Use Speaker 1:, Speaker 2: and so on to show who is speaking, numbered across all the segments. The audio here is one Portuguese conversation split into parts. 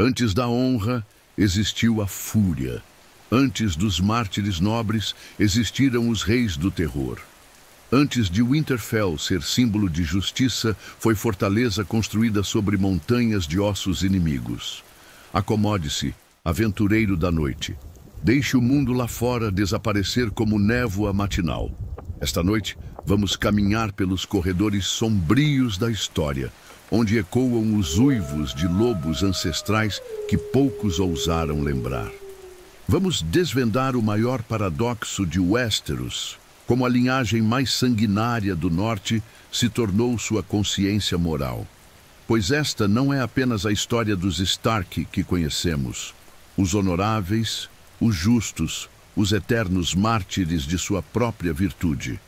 Speaker 1: Antes da honra, existiu a fúria. Antes dos mártires nobres, existiram os reis do terror. Antes de Winterfell ser símbolo de justiça, foi fortaleza construída sobre montanhas de ossos inimigos. Acomode-se, aventureiro da noite. Deixe o mundo lá fora desaparecer como névoa matinal. Esta noite, vamos caminhar pelos corredores sombrios da história, onde ecoam os uivos de lobos ancestrais que poucos ousaram lembrar. Vamos desvendar o maior paradoxo de Westeros, como a linhagem mais sanguinária do norte se tornou sua consciência moral. Pois esta não é apenas a história dos Stark que conhecemos, os honoráveis, os justos, os eternos mártires de sua própria virtude.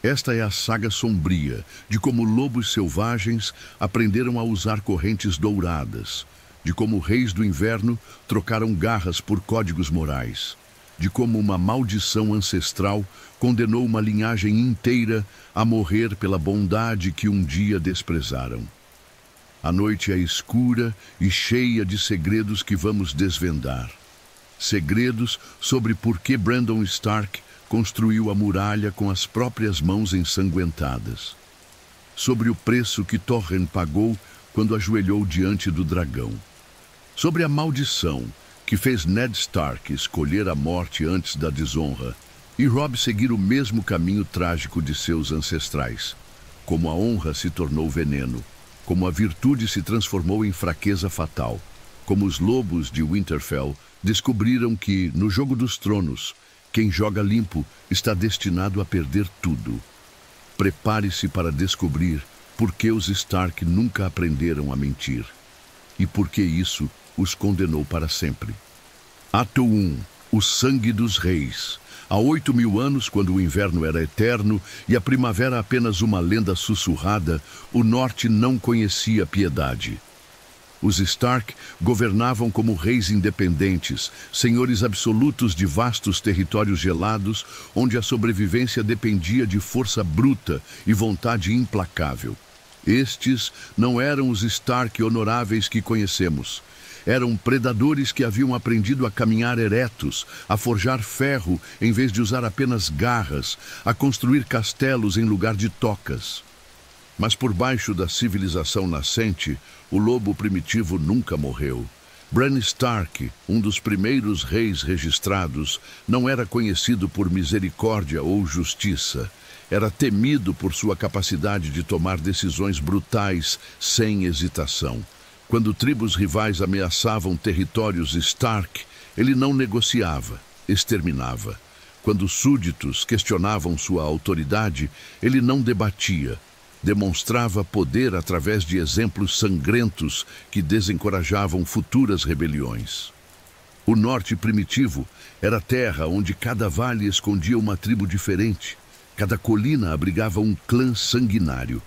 Speaker 1: Esta é a saga sombria de como lobos selvagens aprenderam a usar correntes douradas, de como reis do inverno trocaram garras por códigos morais, de como uma maldição ancestral condenou uma linhagem inteira a morrer pela bondade que um dia desprezaram. A noite é escura e cheia de segredos que vamos desvendar. Segredos sobre por que Brandon Stark construiu a muralha com as próprias mãos ensanguentadas. Sobre o preço que Torren pagou quando ajoelhou diante do dragão. Sobre a maldição que fez Ned Stark escolher a morte antes da desonra e Robb seguir o mesmo caminho trágico de seus ancestrais. Como a honra se tornou veneno, como a virtude se transformou em fraqueza fatal, como os lobos de Winterfell descobriram que, no jogo dos tronos, quem joga limpo está destinado a perder tudo. Prepare-se para descobrir por que os Stark nunca aprenderam a mentir e por que isso os condenou para sempre. Ato 1. O sangue dos reis. Há 8.000 anos, quando o inverno era eterno e a primavera apenas uma lenda sussurrada, o norte não conhecia piedade. Os Stark governavam como reis independentes, senhores absolutos de vastos territórios gelados, onde a sobrevivência dependia de força bruta e vontade implacável. Estes não eram os Stark honoráveis que conhecemos. Eram predadores que haviam aprendido a caminhar eretos, a forjar ferro em vez de usar apenas garras, a construir castelos em lugar de tocas. Mas por baixo da civilização nascente, o lobo primitivo nunca morreu. Bran Stark, um dos primeiros reis registrados, não era conhecido por misericórdia ou justiça. Era temido por sua capacidade de tomar decisões brutais sem hesitação. Quando tribos rivais ameaçavam territórios Stark, ele não negociava, exterminava. Quando súditos questionavam sua autoridade, ele não debatia. Demonstrava poder através de exemplos sangrentos que desencorajavam futuras rebeliões. O norte primitivo era terra onde cada vale escondia uma tribo diferente. Cada colina abrigava um clã sanguinário.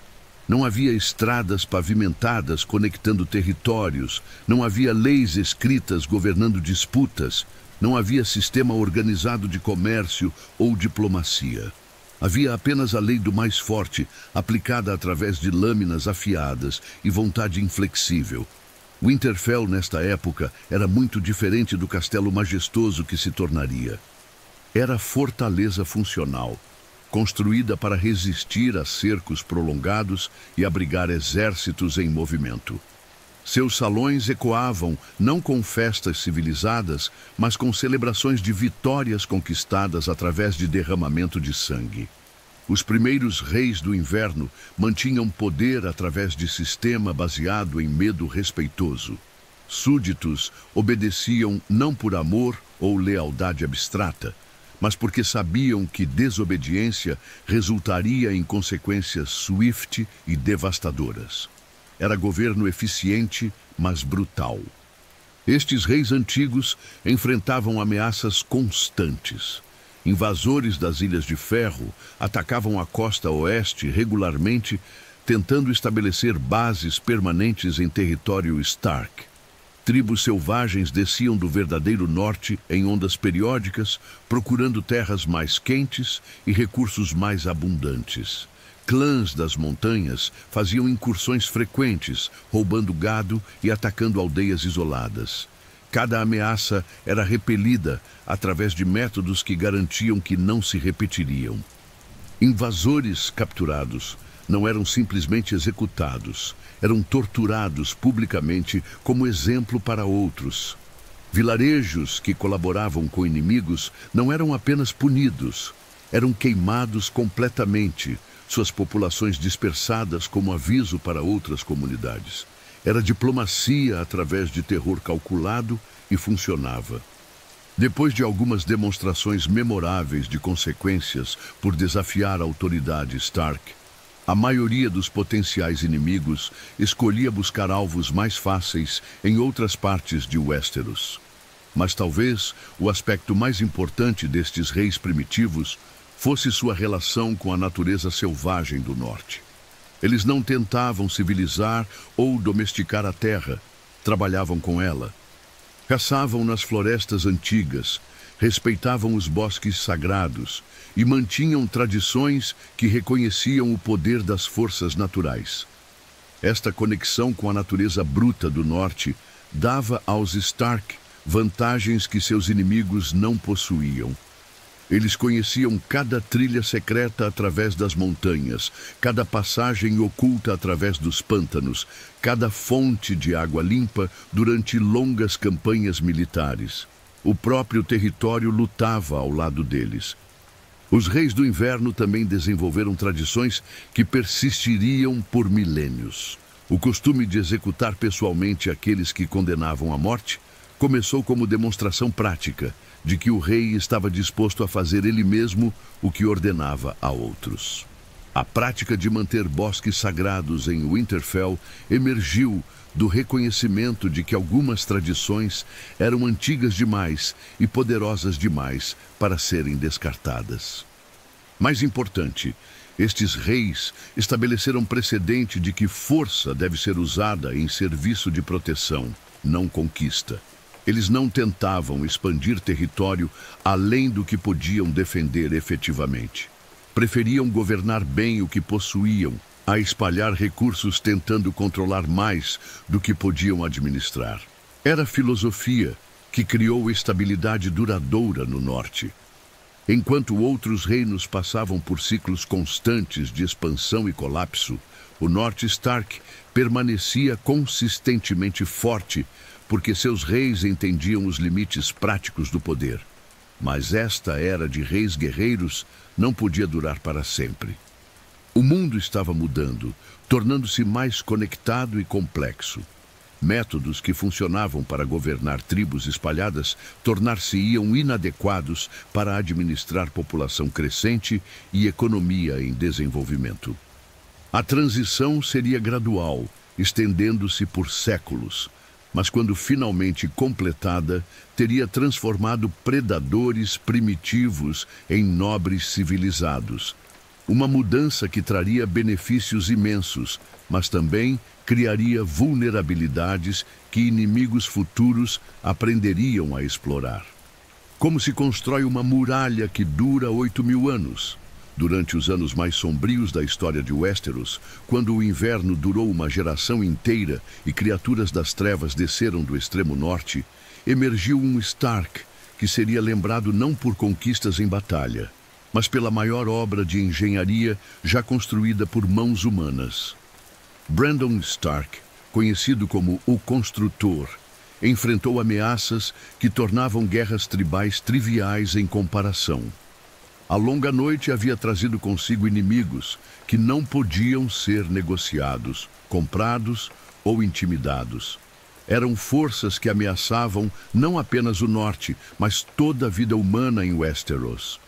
Speaker 1: Não havia estradas pavimentadas conectando territórios, não havia leis escritas governando disputas, não havia sistema organizado de comércio ou diplomacia. Havia apenas a lei do mais forte, aplicada através de lâminas afiadas e vontade inflexível. Winterfell, nesta época, era muito diferente do castelo majestoso que se tornaria. Era fortaleza funcional, construída para resistir a cercos prolongados e abrigar exércitos em movimento. Seus salões ecoavam não com festas civilizadas, mas com celebrações de vitórias conquistadas através de derramamento de sangue. Os primeiros reis do inverno mantinham poder através de sistema baseado em medo respeitoso. Súditos obedeciam não por amor ou lealdade abstrata, mas porque sabiam que desobediência resultaria em consequências swift e devastadoras. Era governo eficiente, mas brutal. Estes reis antigos enfrentavam ameaças constantes. Invasores das Ilhas de Ferro atacavam a costa oeste regularmente, tentando estabelecer bases permanentes em território Stark. Tribos selvagens desciam do verdadeiro norte em ondas periódicas, procurando terras mais quentes e recursos mais abundantes. clãs das montanhas faziam incursões frequentes, roubando gado e atacando aldeias isoladas. Cada ameaça era repelida através de métodos que garantiam que não se repetiriam. Invasores capturados não eram simplesmente executados, eram torturados publicamente como exemplo para outros. Vilarejos que colaboravam com inimigos não eram apenas punidos, eram queimados completamente, suas populações dispersadas como aviso para outras comunidades. Era diplomacia através de terror calculado e funcionava. Depois de algumas demonstrações memoráveis de consequências por desafiar a autoridade Stark, a maioria dos potenciais inimigos escolhia buscar alvos mais fáceis em outras partes de Westeros. Mas talvez o aspecto mais importante destes reis primitivos fosse sua relação com a natureza selvagem do norte. Eles não tentavam civilizar ou domesticar a terra, trabalhavam com ela. Caçavam nas florestas antigas, respeitavam os bosques sagrados e mantinham tradições que reconheciam o poder das forças naturais. Esta conexão com a natureza bruta do norte dava aos Stark vantagens que seus inimigos não possuíam. Eles conheciam cada trilha secreta através das montanhas, cada passagem oculta através dos pântanos, cada fonte de água limpa durante longas campanhas militares. O próprio território lutava ao lado deles. Os reis do inverno também desenvolveram tradições que persistiriam por milênios. O costume de executar pessoalmente aqueles que condenavam à morte começou como demonstração prática de que o rei estava disposto a fazer ele mesmo o que ordenava a outros. A prática de manter bosques sagrados em Winterfell emergiu do reconhecimento de que algumas tradições eram antigas demais e poderosas demais para serem descartadas. Mais importante, estes reis estabeleceram precedente de que força deve ser usada em serviço de proteção, não conquista. Eles não tentavam expandir território além do que podiam defender efetivamente. Preferiam governar bem o que possuíam, a espalhar recursos tentando controlar mais do que podiam administrar. Era a filosofia que criou estabilidade duradoura no norte. Enquanto outros reinos passavam por ciclos constantes de expansão e colapso, o norte Stark permanecia consistentemente forte porque seus reis entendiam os limites práticos do poder. Mas esta era de reis guerreiros não podia durar para sempre. O mundo estava mudando, tornando-se mais conectado e complexo. Métodos que funcionavam para governar tribos espalhadas tornar-se-iam inadequados para administrar população crescente e economia em desenvolvimento. A transição seria gradual, estendendo-se por séculos, mas quando finalmente completada, teria transformado predadores primitivos em nobres civilizados. Uma mudança que traria benefícios imensos, mas também criaria vulnerabilidades que inimigos futuros aprenderiam a explorar. Como se constrói uma muralha que dura 8.000 anos? Durante os anos mais sombrios da história de Westeros, quando o inverno durou uma geração inteira e criaturas das trevas desceram do extremo norte, emergiu um Stark que seria lembrado não por conquistas em batalha, mas pela maior obra de engenharia já construída por mãos humanas. Brandon Stark, conhecido como o Construtor, enfrentou ameaças que tornavam guerras tribais triviais em comparação. A longa noite havia trazido consigo inimigos que não podiam ser negociados, comprados ou intimidados. Eram forças que ameaçavam não apenas o norte, mas toda a vida humana em Westeros.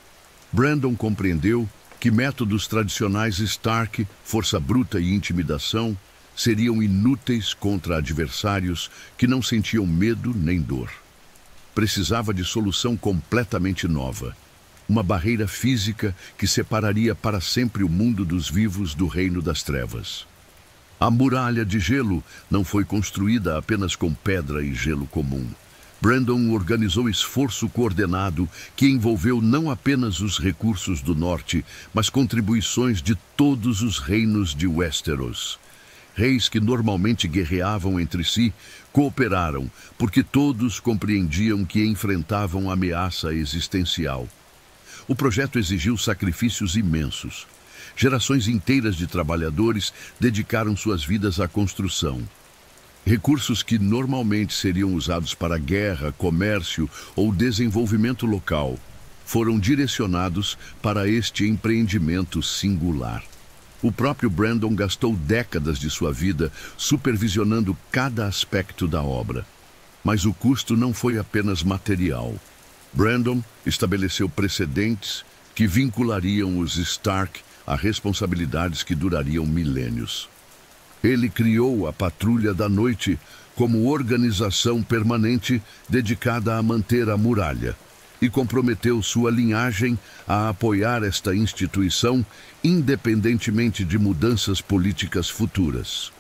Speaker 1: Brandon compreendeu que métodos tradicionais Stark, força bruta e intimidação, seriam inúteis contra adversários que não sentiam medo nem dor. Precisava de solução completamente nova. Uma barreira física que separaria para sempre o mundo dos vivos do reino das trevas. A muralha de gelo não foi construída apenas com pedra e gelo comum. Brandon organizou esforço coordenado que envolveu não apenas os recursos do norte, mas contribuições de todos os reinos de Westeros. Reis que normalmente guerreavam entre si cooperaram, porque todos compreendiam que enfrentavam ameaça existencial. O projeto exigiu sacrifícios imensos. Gerações inteiras de trabalhadores dedicaram suas vidas à construção. Recursos que normalmente seriam usados para guerra, comércio ou desenvolvimento local foram direcionados para este empreendimento singular. O próprio Brandon gastou décadas de sua vida supervisionando cada aspecto da obra. Mas o custo não foi apenas material. Brandon estabeleceu precedentes que vinculariam os Stark a responsabilidades que durariam milênios. Ele criou a Patrulha da Noite como organização permanente dedicada a manter a muralha e comprometeu sua linhagem a apoiar esta instituição independentemente de mudanças políticas futuras.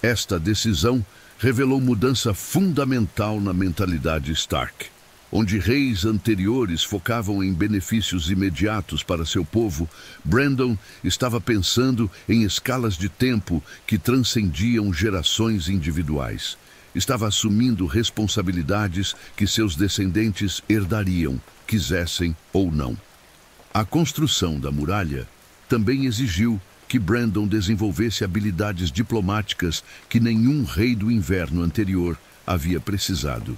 Speaker 1: Esta decisão revelou mudança fundamental na mentalidade Stark. Onde reis anteriores focavam em benefícios imediatos para seu povo, Brandon estava pensando em escalas de tempo que transcendiam gerações individuais. Estava assumindo responsabilidades que seus descendentes herdariam, quisessem ou não. A construção da muralha também exigiu que Brandon desenvolvesse habilidades diplomáticas que nenhum rei do inverno anterior havia precisado.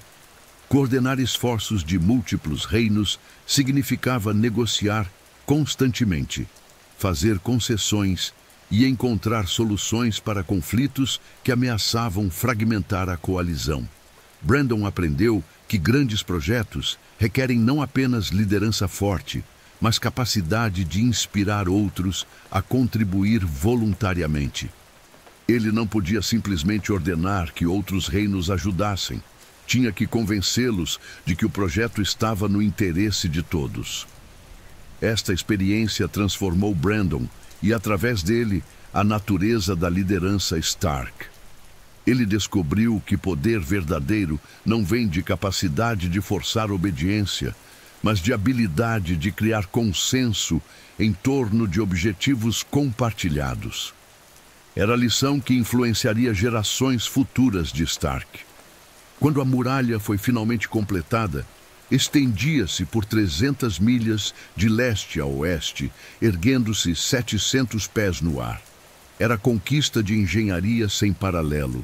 Speaker 1: Coordenar esforços de múltiplos reinos significava negociar constantemente, fazer concessões e encontrar soluções para conflitos que ameaçavam fragmentar a coalizão. Brandon aprendeu que grandes projetos requerem não apenas liderança forte, mas capacidade de inspirar outros a contribuir voluntariamente. Ele não podia simplesmente ordenar que outros reinos ajudassem. Tinha que convencê-los de que o projeto estava no interesse de todos. Esta experiência transformou Brandon e, através dele, a natureza da liderança Stark. Ele descobriu que poder verdadeiro não vem de capacidade de forçar obediência, mas de habilidade de criar consenso em torno de objetivos compartilhados. Era a lição que influenciaria gerações futuras de Stark. Quando a muralha foi finalmente completada, estendia-se por 300 milhas de leste a oeste, erguendo-se 700 pés no ar. Era conquista de engenharia sem paralelo,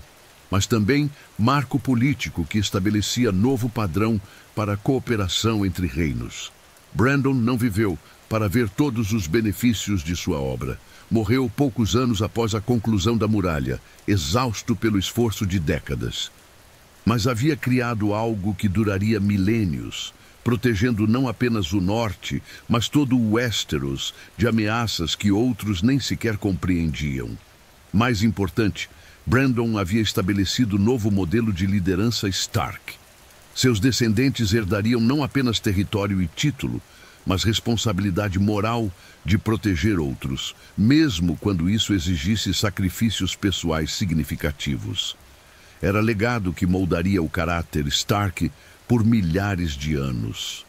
Speaker 1: mas também marco político que estabelecia novo padrão para a cooperação entre reinos. Brandon não viveu para ver todos os benefícios de sua obra. Morreu poucos anos após a conclusão da muralha, exausto pelo esforço de décadas. Mas havia criado algo que duraria milênios, protegendo não apenas o norte, mas todo o Westeros de ameaças que outros nem sequer compreendiam. Mais importante, Brandon havia estabelecido novo modelo de liderança Stark. Seus descendentes herdariam não apenas território e título, mas responsabilidade moral de proteger outros, mesmo quando isso exigisse sacrifícios pessoais significativos. Era legado que moldaria o caráter Stark por milhares de anos.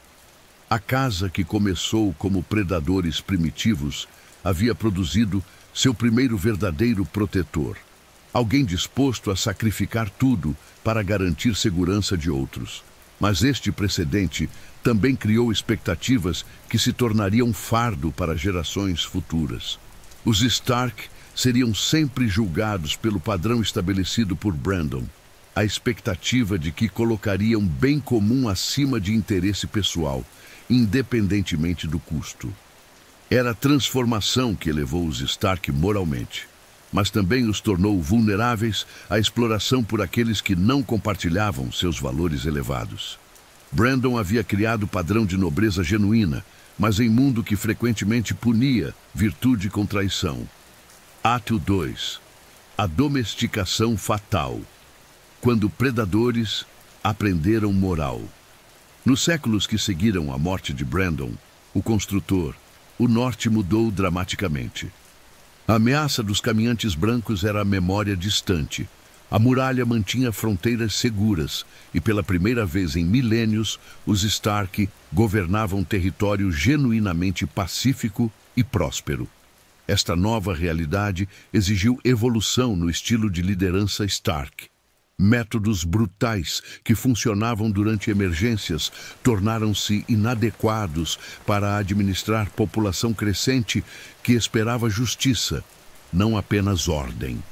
Speaker 1: A casa que começou como predadores primitivos havia produzido seu primeiro verdadeiro protetor. Alguém disposto a sacrificar tudo para garantir segurança de outros. Mas este precedente também criou expectativas que se tornariam fardo para gerações futuras. Os Stark seriam sempre julgados pelo padrão estabelecido por Brandon, a expectativa de que colocariam bem comum acima de interesse pessoal, independentemente do custo. Era a transformação que elevou os Stark moralmente, mas também os tornou vulneráveis à exploração por aqueles que não compartilhavam seus valores elevados. Brandon havia criado padrão de nobreza genuína, mas em mundo que frequentemente punia virtude com traição. Ato 2. A domesticação fatal. Quando predadores aprenderam moral. Nos séculos que seguiram a morte de Brandon, o construtor, o norte mudou dramaticamente. A ameaça dos caminhantes brancos era a memória distante. A muralha mantinha fronteiras seguras e, pela primeira vez em milênios, os Stark governavam um território genuinamente pacífico e próspero. Esta nova realidade exigiu evolução no estilo de liderança Stark. Métodos brutais que funcionavam durante emergências tornaram-se inadequados para administrar população crescente que esperava justiça, não apenas ordem.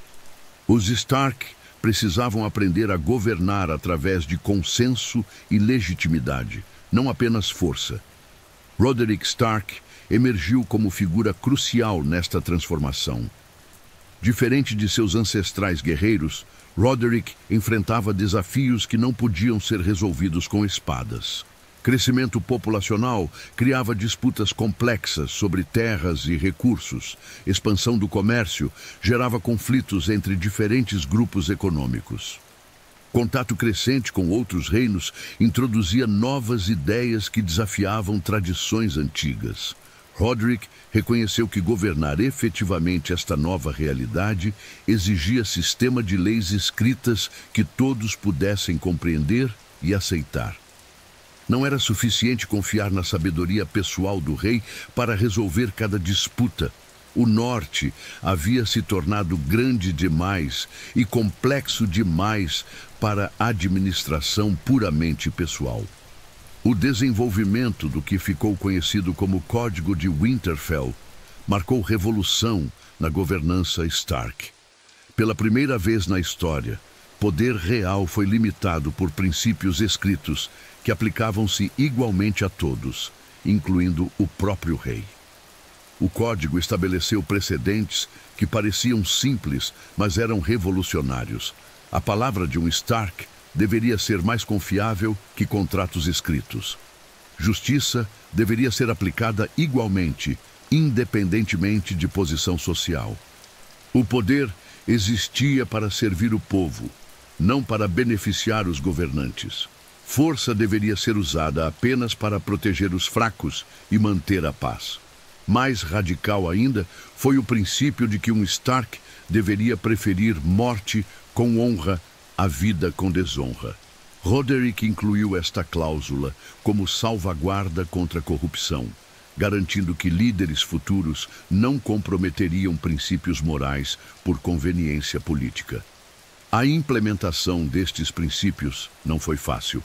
Speaker 1: Os Stark precisavam aprender a governar através de consenso e legitimidade, não apenas força. Roderick Stark emergiu como figura crucial nesta transformação. Diferente de seus ancestrais guerreiros, Roderick enfrentava desafios que não podiam ser resolvidos com espadas. Crescimento populacional criava disputas complexas sobre terras e recursos. Expansão do comércio gerava conflitos entre diferentes grupos econômicos. Contato crescente com outros reinos introduzia novas ideias que desafiavam tradições antigas. Roderick reconheceu que governar efetivamente esta nova realidade exigia sistema de leis escritas que todos pudessem compreender e aceitar. Não era suficiente confiar na sabedoria pessoal do rei para resolver cada disputa. O norte havia se tornado grande demais e complexo demais para a administração puramente pessoal. O desenvolvimento do que ficou conhecido como Código de Winterfell marcou revolução na governança Stark. Pela primeira vez na história, poder real foi limitado por princípios escritos que aplicavam-se igualmente a todos, incluindo o próprio rei. O código estabeleceu precedentes que pareciam simples, mas eram revolucionários. A palavra de um Stark deveria ser mais confiável que contratos escritos. Justiça deveria ser aplicada igualmente, independentemente de posição social. O poder existia para servir o povo, não para beneficiar os governantes. Força deveria ser usada apenas para proteger os fracos e manter a paz. Mais radical ainda foi o princípio de que um Stark deveria preferir morte com honra à vida com desonra. Roderick incluiu esta cláusula como salvaguarda contra a corrupção, garantindo que líderes futuros não comprometeriam princípios morais por conveniência política. A implementação destes princípios não foi fácil.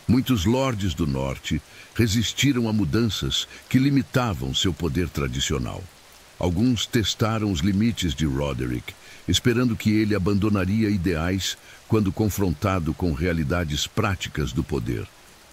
Speaker 1: Muitos lordes do norte resistiram a mudanças que limitavam seu poder tradicional. Alguns testaram os limites de Roderick, esperando que ele abandonaria ideais quando confrontado com realidades práticas do poder.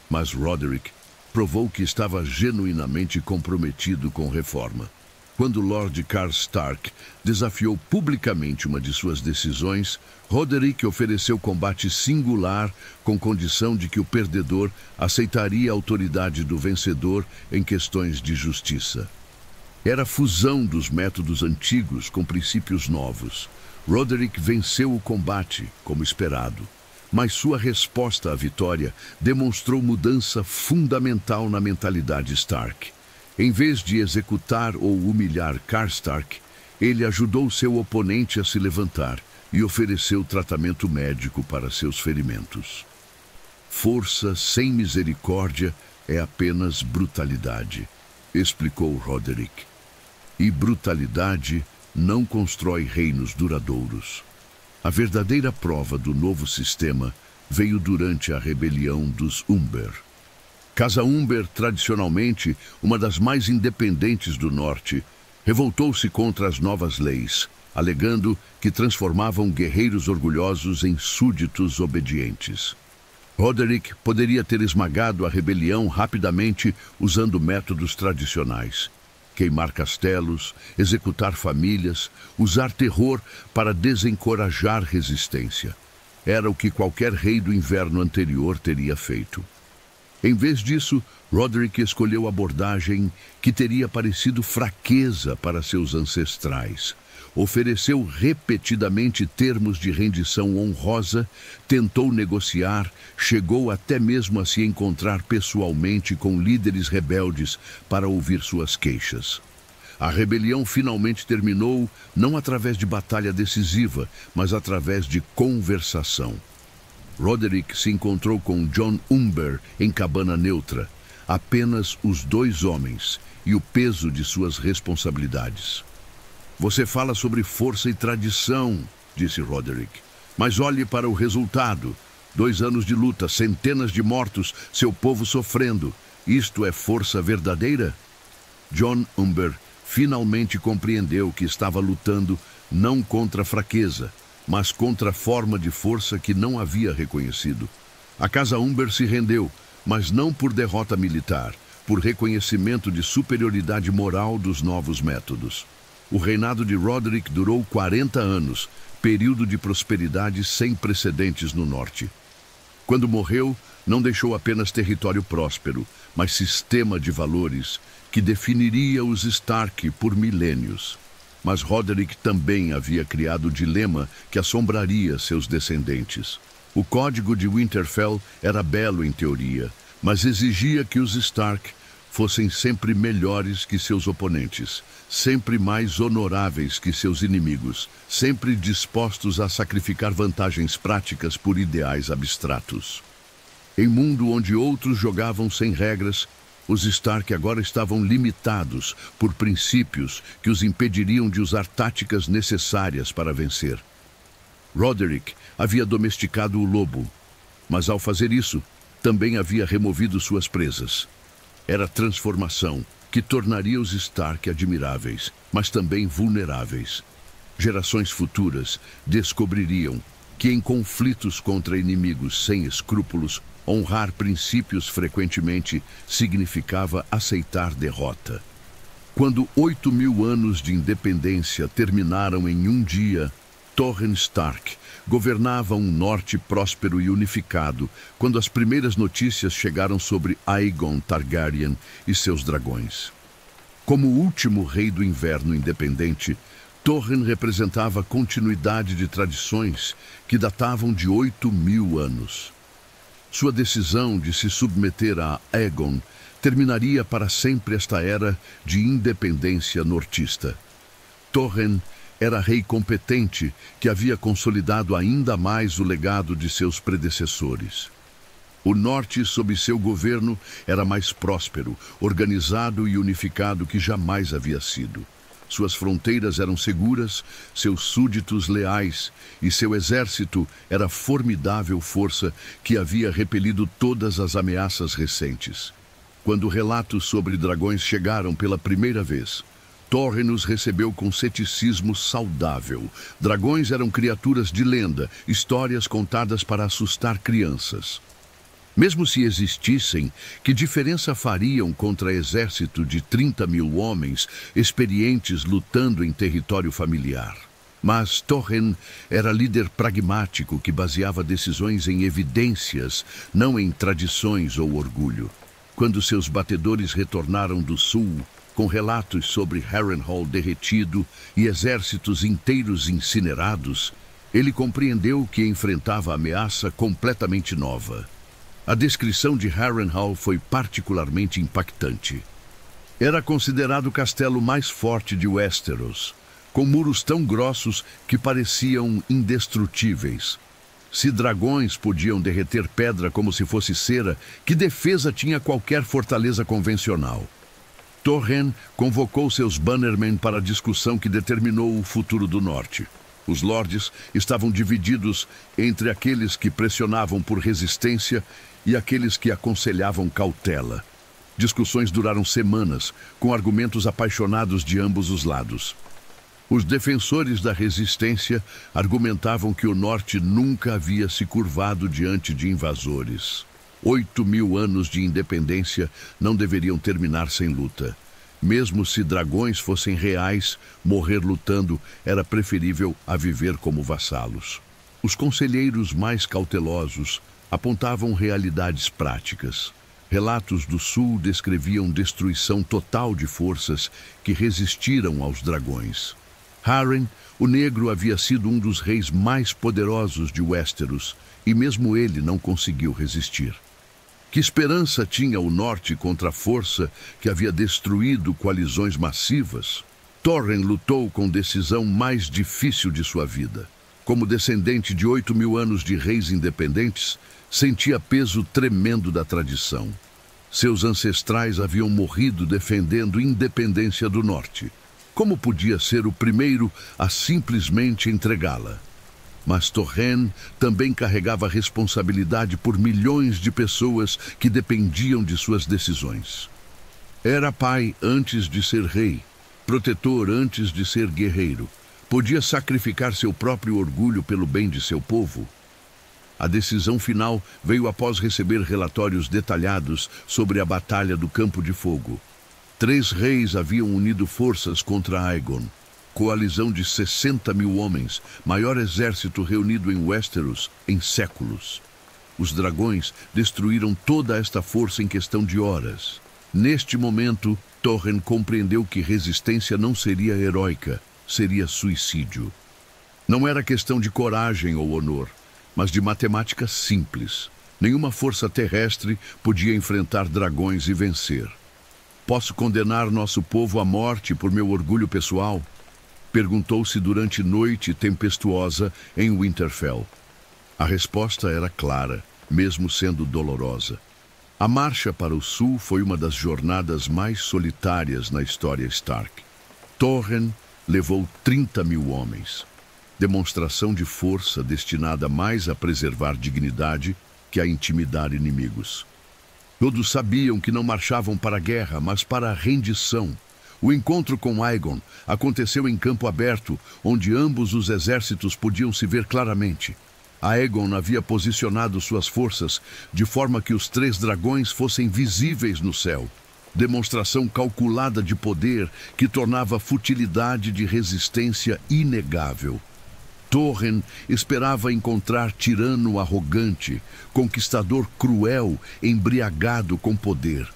Speaker 1: Mas Roderick provou que estava genuinamente comprometido com reforma. Quando Lord Karstark desafiou publicamente uma de suas decisões, Roderick ofereceu combate singular com condição de que o perdedor aceitaria a autoridade do vencedor em questões de justiça. Era a fusão dos métodos antigos com princípios novos. Roderick venceu o combate, como esperado, mas sua resposta à vitória demonstrou mudança fundamental na mentalidade Stark. Em vez de executar ou humilhar Karstark, ele ajudou seu oponente a se levantar e ofereceu tratamento médico para seus ferimentos. Força sem misericórdia é apenas brutalidade, explicou Roderick. E brutalidade não constrói reinos duradouros. A verdadeira prova do novo sistema veio durante a rebelião dos Umber. Casa Umber, tradicionalmente uma das mais independentes do norte, revoltou-se contra as novas leis, alegando que transformavam guerreiros orgulhosos em súditos obedientes. Roderick poderia ter esmagado a rebelião rapidamente usando métodos tradicionais. Queimar castelos, executar famílias, usar terror para desencorajar resistência. Era o que qualquer rei do inverno anterior teria feito. Em vez disso, Roderick escolheu a abordagem que teria parecido fraqueza para seus ancestrais. Ofereceu repetidamente termos de rendição honrosa, tentou negociar, chegou até mesmo a se encontrar pessoalmente com líderes rebeldes para ouvir suas queixas. A rebelião finalmente terminou, não através de batalha decisiva, mas através de conversação. Roderick se encontrou com John Umber em Cabana Neutra, apenas os dois homens e o peso de suas responsabilidades. Você fala sobre força e tradição, disse Roderick, mas olhe para o resultado. 2 anos de luta, centenas de mortos, seu povo sofrendo. Isto é força verdadeira? John Umber finalmente compreendeu que estava lutando não contra a fraqueza, mas contra a forma de força que não havia reconhecido. A Casa Umber se rendeu, mas não por derrota militar, por reconhecimento de superioridade moral dos novos métodos. O reinado de Roderick durou 40 anos, período de prosperidade sem precedentes no norte. Quando morreu, não deixou apenas território próspero, mas sistema de valores que definiria os Stark por milênios. Mas Roderick também havia criado o dilema que assombraria seus descendentes. O código de Winterfell era belo em teoria, mas exigia que os Stark fossem sempre melhores que seus oponentes, sempre mais honoráveis que seus inimigos, sempre dispostos a sacrificar vantagens práticas por ideais abstratos. Em mundo onde outros jogavam sem regras, os Stark agora estavam limitados por princípios que os impediriam de usar táticas necessárias para vencer. Roderick havia domesticado o lobo, mas ao fazer isso, também havia removido suas presas. Era transformação que tornaria os Stark admiráveis, mas também vulneráveis. Gerações futuras descobririam que em conflitos contra inimigos sem escrúpulos, honrar princípios frequentemente significava aceitar derrota. Quando 8.000 anos de independência terminaram em um dia, Torrhen Stark governava um norte próspero e unificado quando as primeiras notícias chegaram sobre Aegon Targaryen e seus dragões. Como o último rei do inverno independente, Torrhen representava a continuidade de tradições que datavam de 8.000 anos. Sua decisão de se submeter a Aegon terminaria para sempre esta era de independência nortista. Torrhen era rei competente que havia consolidado ainda mais o legado de seus predecessores. O norte, sob seu governo, era mais próspero, organizado e unificado que jamais havia sido. Suas fronteiras eram seguras, seus súditos leais, e seu exército era formidável força que havia repelido todas as ameaças recentes. Quando relatos sobre dragões chegaram pela primeira vez, Torrhen os recebeu com ceticismo saudável. Dragões eram criaturas de lenda, histórias contadas para assustar crianças. Mesmo se existissem, que diferença fariam contra exército de 30.000 homens experientes lutando em território familiar? Mas Torrhen era líder pragmático que baseava decisões em evidências, não em tradições ou orgulho. Quando seus batedores retornaram do sul, com relatos sobre Harrenhal derretido e exércitos inteiros incinerados, ele compreendeu que enfrentava ameaça completamente nova. A descrição de Harrenhal foi particularmente impactante. Era considerado o castelo mais forte de Westeros, com muros tão grossos que pareciam indestrutíveis. Se dragões podiam derreter pedra como se fosse cera, que defesa tinha qualquer fortaleza convencional? Torrhen convocou seus bannermen para a discussão que determinou o futuro do norte. Os lordes estavam divididos entre aqueles que pressionavam por resistência e aqueles que aconselhavam cautela. Discussões duraram semanas, com argumentos apaixonados de ambos os lados. Os defensores da resistência argumentavam que o norte nunca havia se curvado diante de invasores. 8.000 anos de independência não deveriam terminar sem luta. Mesmo se dragões fossem reais, morrer lutando era preferível a viver como vassalos. Os conselheiros mais cautelosos apontavam realidades práticas. Relatos do sul descreviam destruição total de forças que resistiram aos dragões. Harren, o negro, havia sido um dos reis mais poderosos de Westeros, e mesmo ele não conseguiu resistir. Que esperança tinha o norte contra a força que havia destruído coalizões massivas? Torren lutou com decisão mais difícil de sua vida. Como descendente de 8.000 anos de reis independentes, sentia peso tremendo da tradição. Seus ancestrais haviam morrido defendendo a independência do norte. Como podia ser o primeiro a simplesmente entregá-la? Mas Torren também carregava responsabilidade por milhões de pessoas que dependiam de suas decisões. Era pai antes de ser rei, protetor antes de ser guerreiro. Podia sacrificar seu próprio orgulho pelo bem de seu povo. A decisão final veio após receber relatórios detalhados sobre a Batalha do Campo de Fogo. 3 reis haviam unido forças contra Aegon. Coalizão de 60.000 homens, maior exército reunido em Westeros em séculos. Os dragões destruíram toda esta força em questão de horas. Neste momento, Torren compreendeu que resistência não seria heróica, seria suicídio. Não era questão de coragem ou honor, mas de matemática simples. Nenhuma força terrestre podia enfrentar dragões e vencer. Posso condenar nosso povo à morte por meu orgulho pessoal? Perguntou-se durante noite tempestuosa em Winterfell. A resposta era clara, mesmo sendo dolorosa. A marcha para o sul foi uma das jornadas mais solitárias na história Stark. Torren levou 30.000 homens. Demonstração de força destinada mais a preservar dignidade que a intimidar inimigos. Todos sabiam que não marchavam para a guerra, mas para a rendição. O encontro com Aegon aconteceu em campo aberto, onde ambos os exércitos podiam se ver claramente. Aegon havia posicionado suas forças de forma que os 3 dragões fossem visíveis no céu. Demonstração calculada de poder que tornava a futilidade de resistência inegável. Torren esperava encontrar tirano arrogante, conquistador cruel, embriagado com poder.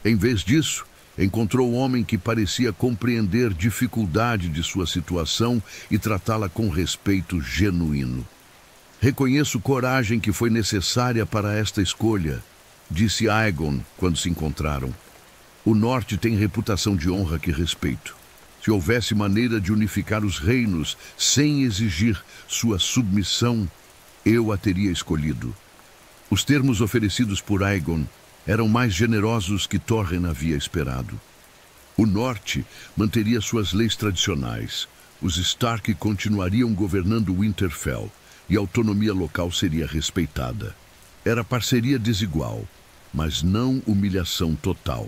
Speaker 1: Em vez disso, encontrou um homem que parecia compreender a dificuldade de sua situação e tratá-la com respeito genuíno. Reconheço coragem que foi necessária para esta escolha, disse Aegon quando se encontraram. O norte tem reputação de honra que respeito. Se houvesse maneira de unificar os reinos sem exigir sua submissão, eu a teria escolhido. Os termos oferecidos por Aegon eram mais generosos que Torren havia esperado. O norte manteria suas leis tradicionais. Os Stark continuariam governando Winterfell e a autonomia local seria respeitada. Era parceria desigual, mas não humilhação total.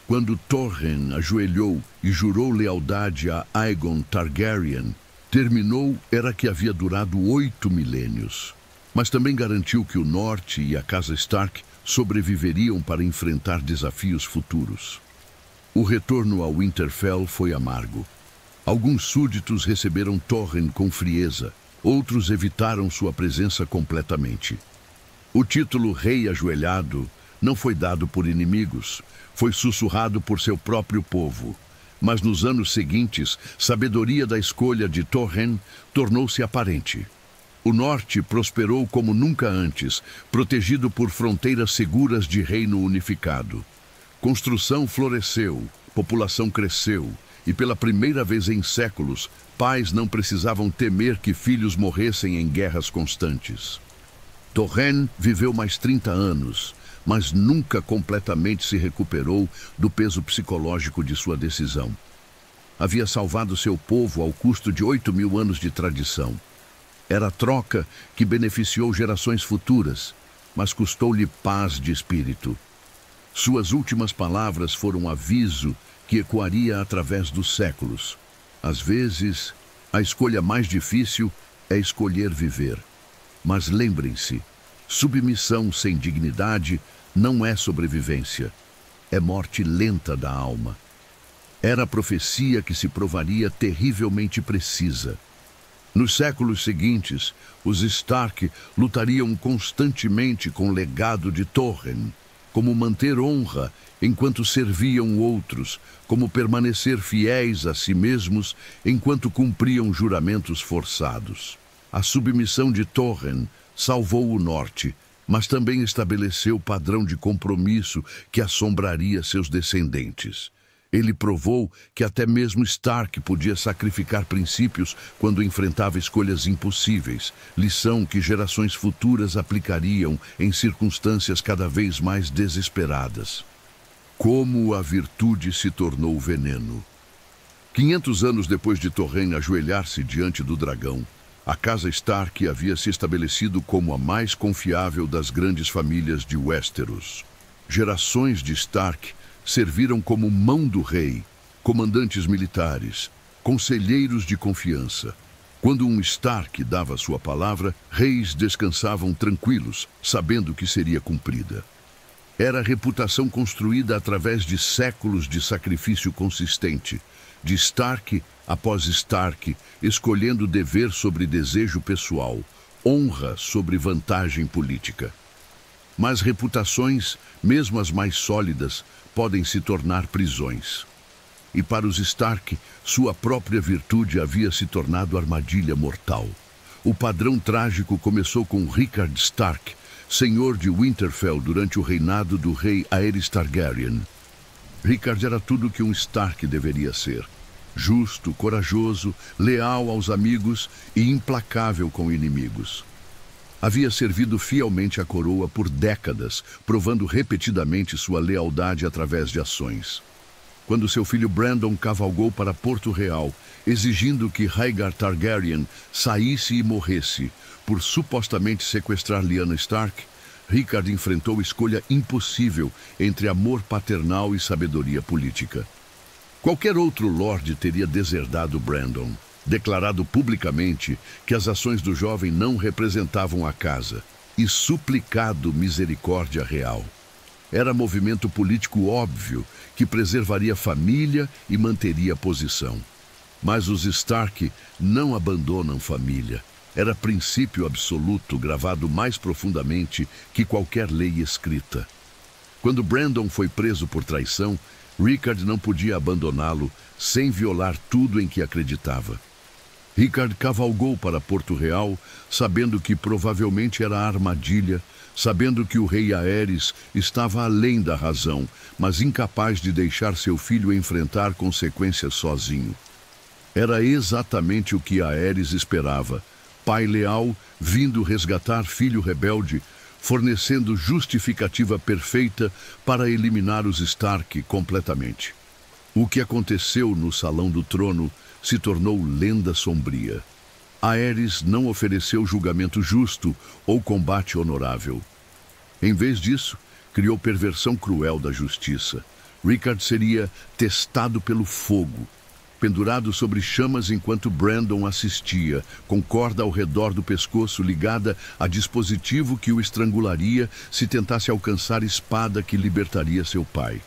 Speaker 1: Quando Torren ajoelhou e jurou lealdade a Aegon Targaryen, terminou era que havia durado 8 milênios. Mas também garantiu que o norte e a casa Stark sobreviveriam para enfrentar desafios futuros. O retorno a Winterfell foi amargo. Alguns súditos receberam Torren com frieza, outros evitaram sua presença completamente. O título Rei Ajoelhado não foi dado por inimigos, foi sussurrado por seu próprio povo. Mas nos anos seguintes, sabedoria da escolha de Torren tornou-se aparente. O norte prosperou como nunca antes, protegido por fronteiras seguras de reino unificado. Construção floresceu, população cresceu, e pela primeira vez em séculos, pais não precisavam temer que filhos morressem em guerras constantes. Torren viveu mais 30 anos, mas nunca completamente se recuperou do peso psicológico de sua decisão. Havia salvado seu povo ao custo de 8.000 anos de tradição. Era a troca que beneficiou gerações futuras, mas custou-lhe paz de espírito. Suas últimas palavras foram um aviso que ecoaria através dos séculos. Às vezes, a escolha mais difícil é escolher viver. Mas lembrem-se, submissão sem dignidade não é sobrevivência, é morte lenta da alma. Era a profecia que se provaria terrivelmente precisa. Nos séculos seguintes, os Stark lutariam constantemente com o legado de Torren, como manter honra enquanto serviam outros, como permanecer fiéis a si mesmos enquanto cumpriam juramentos forçados. A submissão de Torren salvou o norte, mas também estabeleceu o padrão de compromisso que assombraria seus descendentes. Ele provou que até mesmo Stark podia sacrificar princípios quando enfrentava escolhas impossíveis, lição que gerações futuras aplicariam em circunstâncias cada vez mais desesperadas. Como a virtude se tornou veneno. 500 anos depois de Torren ajoelhar-se diante do dragão, a casa Stark havia se estabelecido como a mais confiável das grandes famílias de Westeros. Gerações de Stark serviram como mão do rei, comandantes militares, conselheiros de confiança. Quando um Stark dava sua palavra, reis descansavam tranquilos, sabendo que seria cumprida. Era a reputação construída através de séculos de sacrifício consistente, de Stark após Stark, escolhendo dever sobre desejo pessoal, honra sobre vantagem política. Mas reputações, mesmo as mais sólidas, podem se tornar prisões. E para os Stark, sua própria virtude havia se tornado armadilha mortal. O padrão trágico começou com Rickard Stark, senhor de Winterfell durante o reinado do rei Aerys Targaryen. Rickard era tudo o que um Stark deveria ser. Justo, corajoso, leal aos amigos e implacável com inimigos. Havia servido fielmente à coroa por décadas, provando repetidamente sua lealdade através de ações. Quando seu filho Brandon cavalgou para Porto Real, exigindo que Rhaegar Targaryen saísse e morresse por supostamente sequestrar Lyanna Stark, Rickard enfrentou escolha impossível entre amor paternal e sabedoria política. Qualquer outro lorde teria deserdado Brandon, declarado publicamente que as ações do jovem não representavam a casa e suplicado misericórdia real. Era movimento político óbvio que preservaria a família e manteria a posição. Mas os Stark não abandonam família. Era princípio absoluto gravado mais profundamente que qualquer lei escrita. Quando Brandon foi preso por traição, Rickard não podia abandoná-lo sem violar tudo em que acreditava. Rickard cavalgou para Porto Real, sabendo que provavelmente era armadilha, sabendo que o rei Aerys estava além da razão, mas incapaz de deixar seu filho enfrentar consequências sozinho. Era exatamente o que Aerys esperava, pai leal vindo resgatar filho rebelde, fornecendo justificativa perfeita para eliminar os Stark completamente. O que aconteceu no Salão do Trono se tornou lenda sombria. Aerys não ofereceu julgamento justo ou combate honorável. Em vez disso, criou perversão cruel da justiça. Rickard seria testado pelo fogo, pendurado sobre chamas enquanto Brandon assistia, com corda ao redor do pescoço ligada a dispositivo que o estrangularia se tentasse alcançar espada que libertaria seu pai.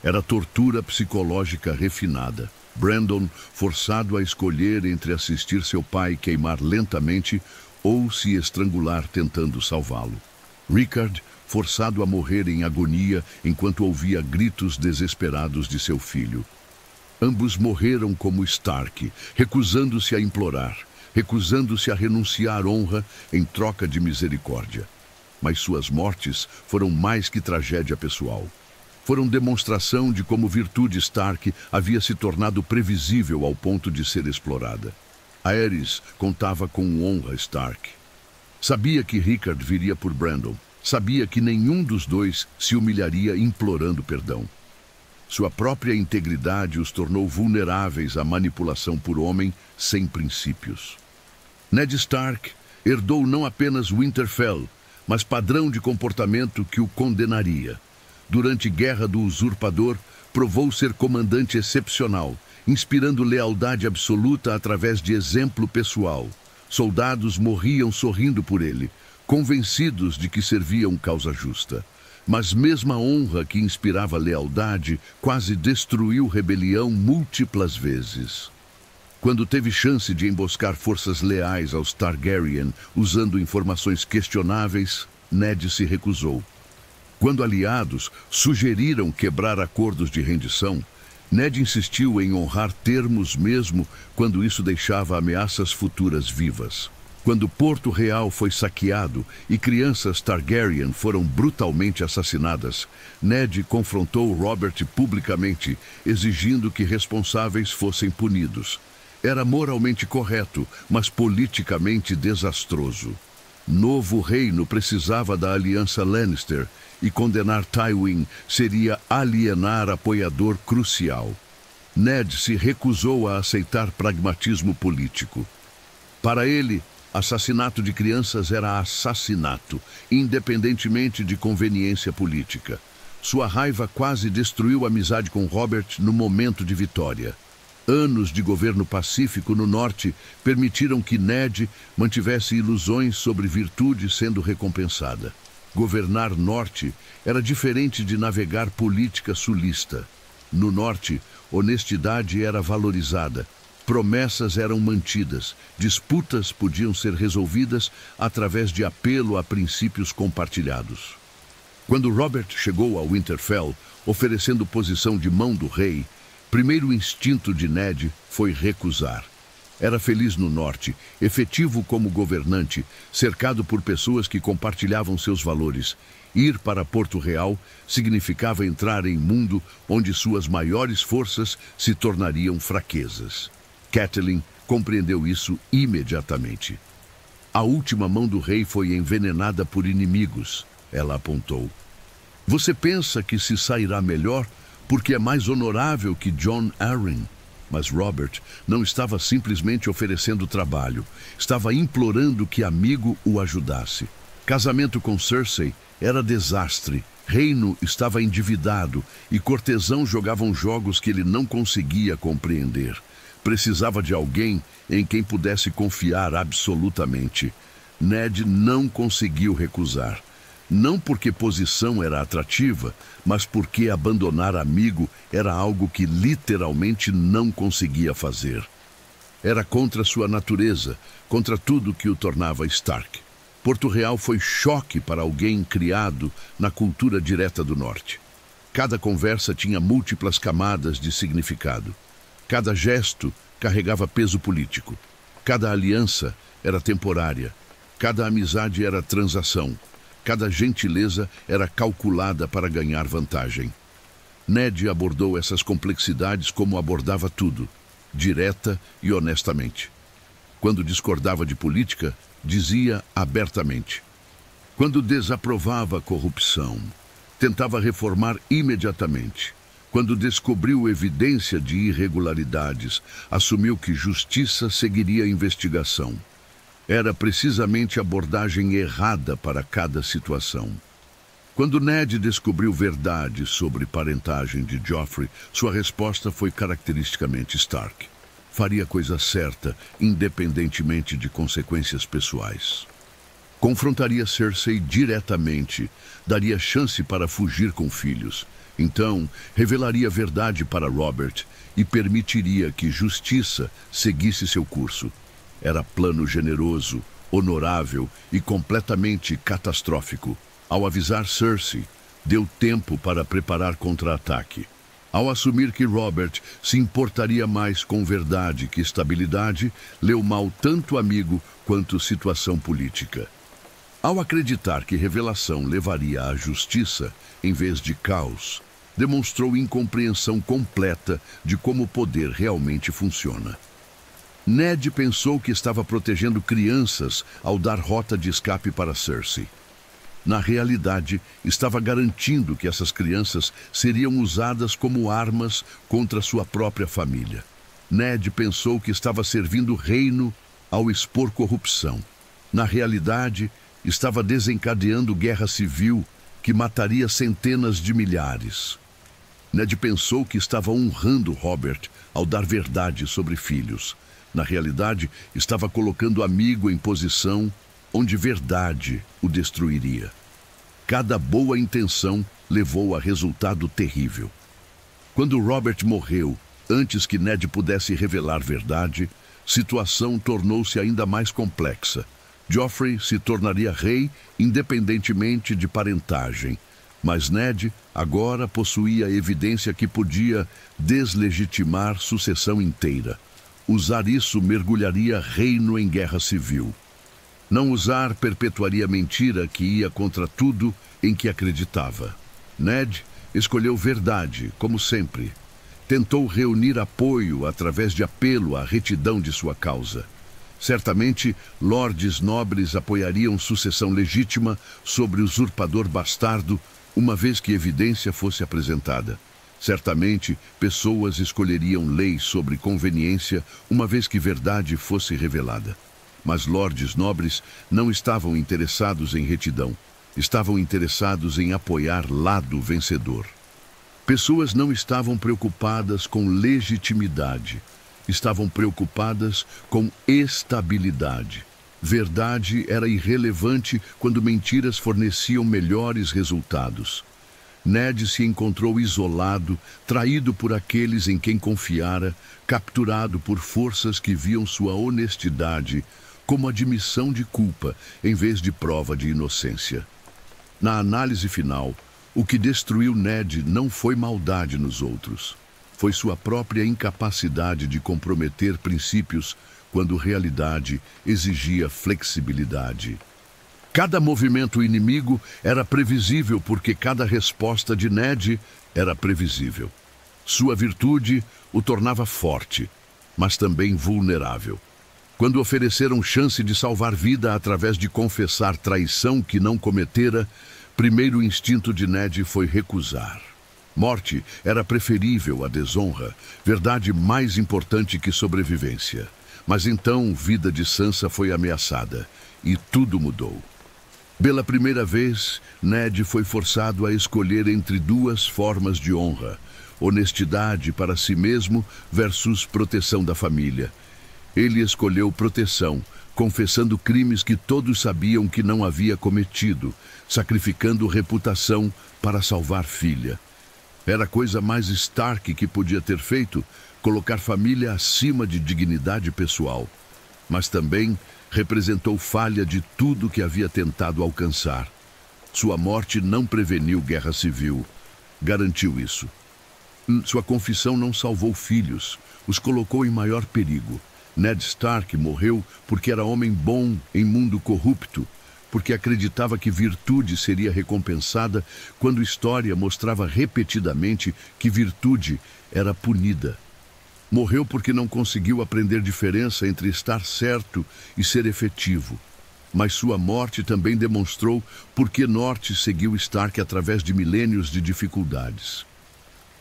Speaker 1: Era tortura psicológica refinada. Brandon, forçado a escolher entre assistir seu pai queimar lentamente ou se estrangular tentando salvá-lo. Rickard, forçado a morrer em agonia enquanto ouvia gritos desesperados de seu filho. Ambos morreram como Stark, recusando-se a implorar, recusando-se a renunciar honra em troca de misericórdia. Mas suas mortes foram mais que tragédia pessoal. Foram demonstração de como virtude Stark havia se tornado previsível ao ponto de ser explorada. Aerys contava com honra Stark. Sabia que Rickard viria por Brandon. Sabia que nenhum dos dois se humilharia implorando perdão. Sua própria integridade os tornou vulneráveis à manipulação por homem sem princípios. Ned Stark herdou não apenas Winterfell, mas padrão de comportamento que o condenaria. Durante Guerra do Usurpador, provou ser comandante excepcional, inspirando lealdade absoluta através de exemplo pessoal. Soldados morriam sorrindo por ele, convencidos de que serviam causa justa. Mas mesmo a honra que inspirava lealdade quase destruiu rebelião múltiplas vezes. Quando teve chance de emboscar forças leais aos Targaryen usando informações questionáveis, Ned se recusou. Quando aliados sugeriram quebrar acordos de rendição, Ned insistiu em honrar termos mesmo quando isso deixava ameaças futuras vivas. Quando Porto Real foi saqueado e crianças Targaryen foram brutalmente assassinadas, Ned confrontou Robert publicamente, exigindo que responsáveis fossem punidos. Era moralmente correto, mas politicamente desastroso. Novo reino precisava da aliança Lannister, e condenar Tywin seria alienar apoiador crucial. Ned se recusou a aceitar pragmatismo político. Para ele, assassinato de crianças era assassinato, independentemente de conveniência política. Sua raiva quase destruiu a amizade com Robert no momento de vitória. Anos de governo pacífico no norte permitiram que Ned mantivesse ilusões sobre virtude sendo recompensada. Governar norte era diferente de navegar política sulista. No norte, honestidade era valorizada, promessas eram mantidas, disputas podiam ser resolvidas através de apelo a princípios compartilhados. Quando Robert chegou a Winterfell, oferecendo posição de mão do rei, primeiro instinto de Ned foi recusar. Era feliz no norte, efetivo como governante, cercado por pessoas que compartilhavam seus valores. Ir para Porto Real significava entrar em um mundo onde suas maiores forças se tornariam fraquezas. Catelyn compreendeu isso imediatamente. A última mão do rei foi envenenada por inimigos, ela apontou. Você pensa que se sairá melhor porque é mais honorável que Jon Arryn? Mas Robert não estava simplesmente oferecendo trabalho, estava implorando que amigo o ajudasse. Casamento com Cersei era desastre, reino estava endividado e cortesãos jogavam jogos que ele não conseguia compreender. Precisava de alguém em quem pudesse confiar absolutamente. Ned não conseguiu recusar. Não porque posição era atrativa, mas porque abandonar amigo era algo que literalmente não conseguia fazer. Era contra sua natureza, contra tudo que o tornava Stark. Porto Real foi choque para alguém criado na cultura direta do norte. Cada conversa tinha múltiplas camadas de significado. Cada gesto carregava peso político. Cada aliança era temporária. Cada amizade era transação. Cada gentileza era calculada para ganhar vantagem. Ned abordou essas complexidades como abordava tudo, direta e honestamente. Quando discordava de política, dizia abertamente. Quando desaprovava a corrupção, tentava reformar imediatamente. Quando descobriu evidência de irregularidades, assumiu que justiça seguiria a investigação. Era precisamente a abordagem errada para cada situação. Quando Ned descobriu verdade sobre parentagem de Joffrey, sua resposta foi caracteristicamente Stark. Faria a coisa certa, independentemente de consequências pessoais. Confrontaria Cersei diretamente, daria chance para fugir com filhos. Então, revelaria a verdade para Robert e permitiria que justiça seguisse seu curso. Era plano generoso, honorável e completamente catastrófico. Ao avisar Cersei, deu tempo para preparar contra-ataque. Ao assumir que Robert se importaria mais com verdade que estabilidade, leu mal tanto amigo quanto situação política. Ao acreditar que revelação levaria à justiça, em vez de caos, demonstrou incompreensão completa de como o poder realmente funciona. Ned pensou que estava protegendo crianças ao dar rota de escape para Cersei. Na realidade, estava garantindo que essas crianças seriam usadas como armas contra sua própria família. Ned pensou que estava servindo o reino ao expor corrupção. Na realidade, estava desencadeando guerra civil que mataria centenas de milhares. Ned pensou que estava honrando Robert ao dar verdade sobre filhos. Na realidade, estava colocando amigo em posição onde verdade o destruiria. Cada boa intenção levou a resultado terrível. Quando Robert morreu, antes que Ned pudesse revelar verdade, situação tornou-se ainda mais complexa. Joffrey se tornaria rei independentemente de parentagem, mas Ned agora possuía evidência que podia deslegitimar sucessão inteira. Usar isso mergulharia reino em guerra civil. Não usar perpetuaria a mentira que ia contra tudo em que acreditava. Ned escolheu verdade, como sempre. Tentou reunir apoio através de apelo à retidão de sua causa. Certamente, lordes nobres apoiariam sucessão legítima sobre o usurpador bastardo, uma vez que evidência fosse apresentada. Certamente, pessoas escolheriam leis sobre conveniência, uma vez que verdade fosse revelada. Mas lordes nobres não estavam interessados em retidão. Estavam interessados em apoiar lado vencedor. Pessoas não estavam preocupadas com legitimidade. Estavam preocupadas com estabilidade. Verdade era irrelevante quando mentiras forneciam melhores resultados. Ned se encontrou isolado, traído por aqueles em quem confiara, capturado por forças que viam sua honestidade como admissão de culpa em vez de prova de inocência. Na análise final, o que destruiu Ned não foi maldade nos outros. Foi sua própria incapacidade de comprometer princípios quando realidade exigia flexibilidade. Cada movimento inimigo era previsível porque cada resposta de Ned era previsível. Sua virtude o tornava forte, mas também vulnerável. Quando ofereceram chance de salvar vida através de confessar traição que não cometera, primeiro instinto de Ned foi recusar. Morte era preferível à desonra, verdade mais importante que sobrevivência. Mas então vida de Sansa foi ameaçada e tudo mudou. Pela primeira vez, Ned foi forçado a escolher entre duas formas de honra: honestidade para si mesmo versus proteção da família. Ele escolheu proteção, confessando crimes que todos sabiam que não havia cometido, sacrificando reputação para salvar filha. Era a coisa mais Stark que podia ter feito, colocar família acima de dignidade pessoal. Mas também representou falha de tudo que havia tentado alcançar. Sua morte não preveniu guerra civil, garantiu isso. Sua confissão não salvou filhos, os colocou em maior perigo. Ned Stark morreu porque era homem bom em mundo corrupto, porque acreditava que virtude seria recompensada quando história mostrava repetidamente que virtude era punida. Morreu porque não conseguiu aprender diferença entre estar certo e ser efetivo. Mas sua morte também demonstrou por que Norte seguiu Stark através de milênios de dificuldades.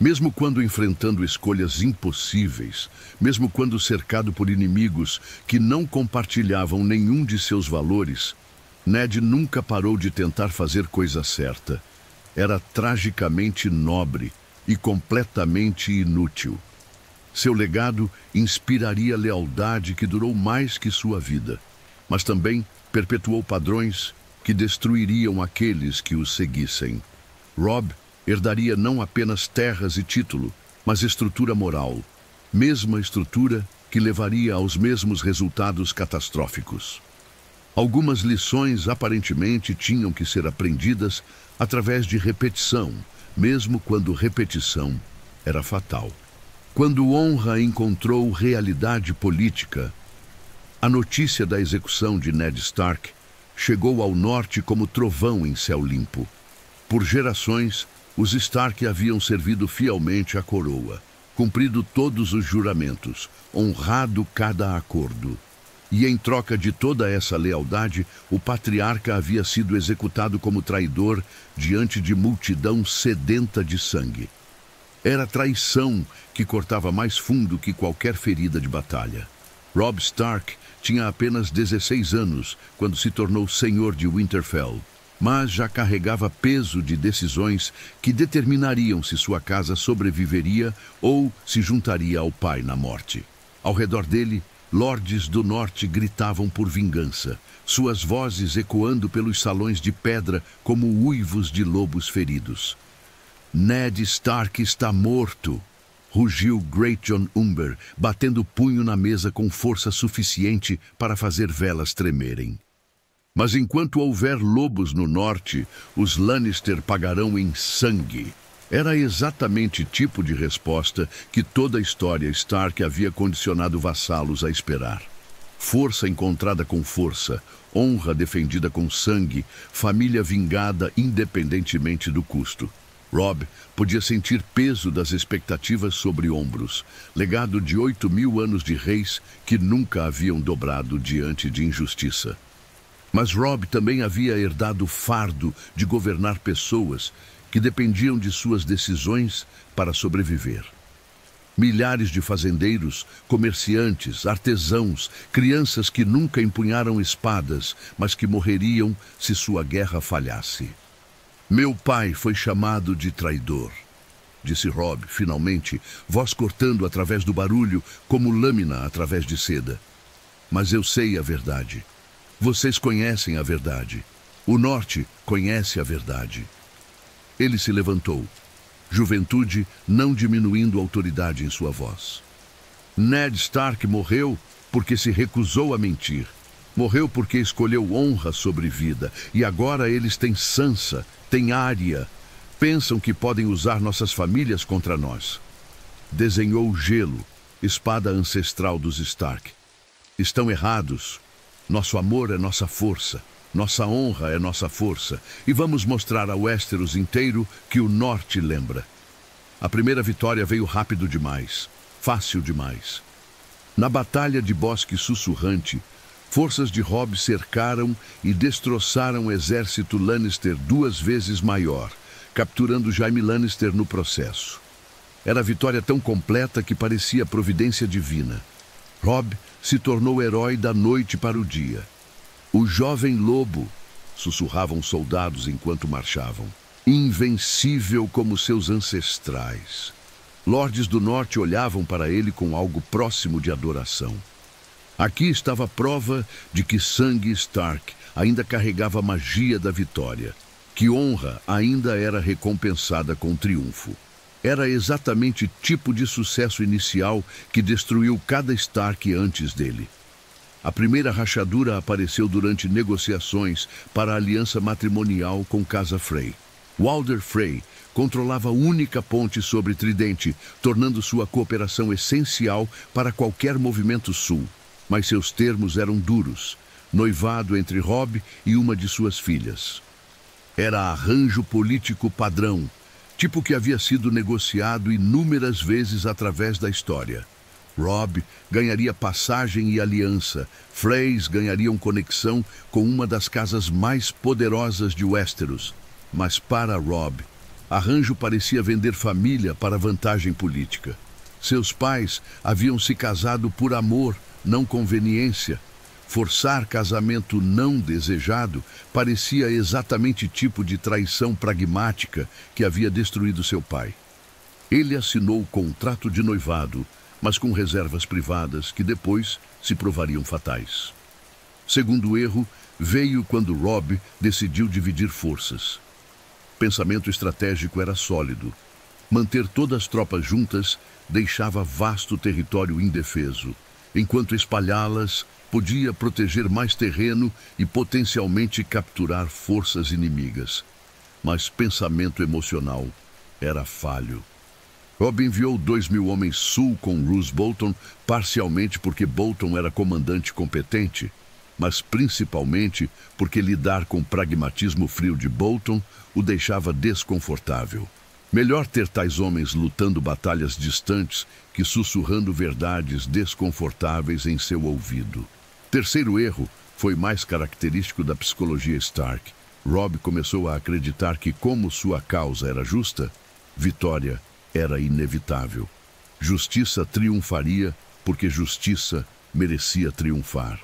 Speaker 1: Mesmo quando enfrentando escolhas impossíveis, mesmo quando cercado por inimigos que não compartilhavam nenhum de seus valores, Ned nunca parou de tentar fazer coisa certa. Era tragicamente nobre e completamente inútil. Seu legado inspiraria lealdade que durou mais que sua vida, mas também perpetuou padrões que destruiriam aqueles que o seguissem. Robb herdaria não apenas terras e título, mas estrutura moral, mesma estrutura que levaria aos mesmos resultados catastróficos. Algumas lições aparentemente tinham que ser aprendidas através de repetição, mesmo quando repetição era fatal. Quando honra encontrou realidade política, a notícia da execução de Ned Stark chegou ao norte como trovão em céu limpo. Por gerações, os Stark haviam servido fielmente à coroa, cumprido todos os juramentos, honrado cada acordo. E em troca de toda essa lealdade, o patriarca havia sido executado como traidor diante de multidão sedenta de sangue. Era traição que cortava mais fundo que qualquer ferida de batalha. Robb Stark tinha apenas 16 anos quando se tornou senhor de Winterfell, mas já carregava peso de decisões que determinariam se sua casa sobreviveria ou se juntaria ao pai na morte. Ao redor dele, lordes do norte gritavam por vingança, suas vozes ecoando pelos salões de pedra como uivos de lobos feridos. Ned Stark está morto, rugiu Greatjon Umber, batendo o punho na mesa com força suficiente para fazer velas tremerem. Mas enquanto houver lobos no norte, os Lannister pagarão em sangue. Era exatamente o tipo de resposta que toda a história Stark havia condicionado vassalos a esperar. Força encontrada com força, honra defendida com sangue, família vingada independentemente do custo. Robb podia sentir peso das expectativas sobre ombros, legado de 8.000 anos de reis que nunca haviam dobrado diante de injustiça. Mas Robb também havia herdado o fardo de governar pessoas que dependiam de suas decisões para sobreviver. Milhares de fazendeiros, comerciantes, artesãos, crianças que nunca empunharam espadas, mas que morreriam se sua guerra falhasse. Meu pai foi chamado de traidor, disse Robb, finalmente, voz cortando através do barulho como lâmina através de seda. Mas eu sei a verdade. Vocês conhecem a verdade. O Norte conhece a verdade. Ele se levantou, juventude não diminuindo a autoridade em sua voz. Ned Stark morreu porque se recusou a mentir. Morreu porque escolheu honra sobre vida. E agora eles têm Sansa, têm Arya. Pensam que podem usar nossas famílias contra nós. Desenhou gelo, espada ancestral dos Stark. Estão errados. Nosso amor é nossa força. Nossa honra é nossa força. E vamos mostrar a Westeros inteiro que o Norte lembra. A primeira vitória veio rápido demais. Fácil demais. Na Batalha de Bosque Sussurrante, forças de Robb cercaram e destroçaram o exército Lannister 2 vezes maior, capturando Jaime Lannister no processo. Era a vitória tão completa que parecia providência divina. Robb se tornou herói da noite para o dia. O jovem lobo, sussurravam soldados enquanto marchavam, invencível como seus ancestrais. Lordes do Norte olhavam para ele com algo próximo de adoração. Aqui estava a prova de que sangue Stark ainda carregava a magia da vitória, que honra ainda era recompensada com triunfo. Era exatamente o tipo de sucesso inicial que destruiu cada Stark antes dele. A primeira rachadura apareceu durante negociações para a aliança matrimonial com Casa Frey. Walder Frey controlava a única ponte sobre Tridente, tornando sua cooperação essencial para qualquer movimento sul. Mas seus termos eram duros, noivado entre Robb e uma de suas filhas. Era arranjo político padrão, tipo que havia sido negociado inúmeras vezes através da história. Robb ganharia passagem e aliança, Freys ganhariam conexão com uma das casas mais poderosas de Westeros. Mas para Robb, arranjo parecia vender família para vantagem política. Seus pais haviam se casado por amor, não conveniência. Forçar casamento não desejado parecia exatamente o tipo de traição pragmática que havia destruído seu pai. Ele assinou o contrato de noivado, mas com reservas privadas que depois se provariam fatais. Segundo erro, veio quando Robb decidiu dividir forças. Pensamento estratégico era sólido. Manter todas as tropas juntas deixava vasto território indefeso, enquanto espalhá-las podia proteger mais terreno e potencialmente capturar forças inimigas. Mas pensamento emocional era falho. Robb enviou 2.000 homens sul com Roose Bolton, parcialmente porque Bolton era comandante competente, mas principalmente porque lidar com o pragmatismo frio de Bolton o deixava desconfortável. Melhor ter tais homens lutando batalhas distantes que sussurrando verdades desconfortáveis em seu ouvido. Terceiro erro foi mais característico da psicologia Stark. Robb começou a acreditar que, como sua causa era justa, vitória era inevitável. Justiça triunfaria porque justiça merecia triunfar.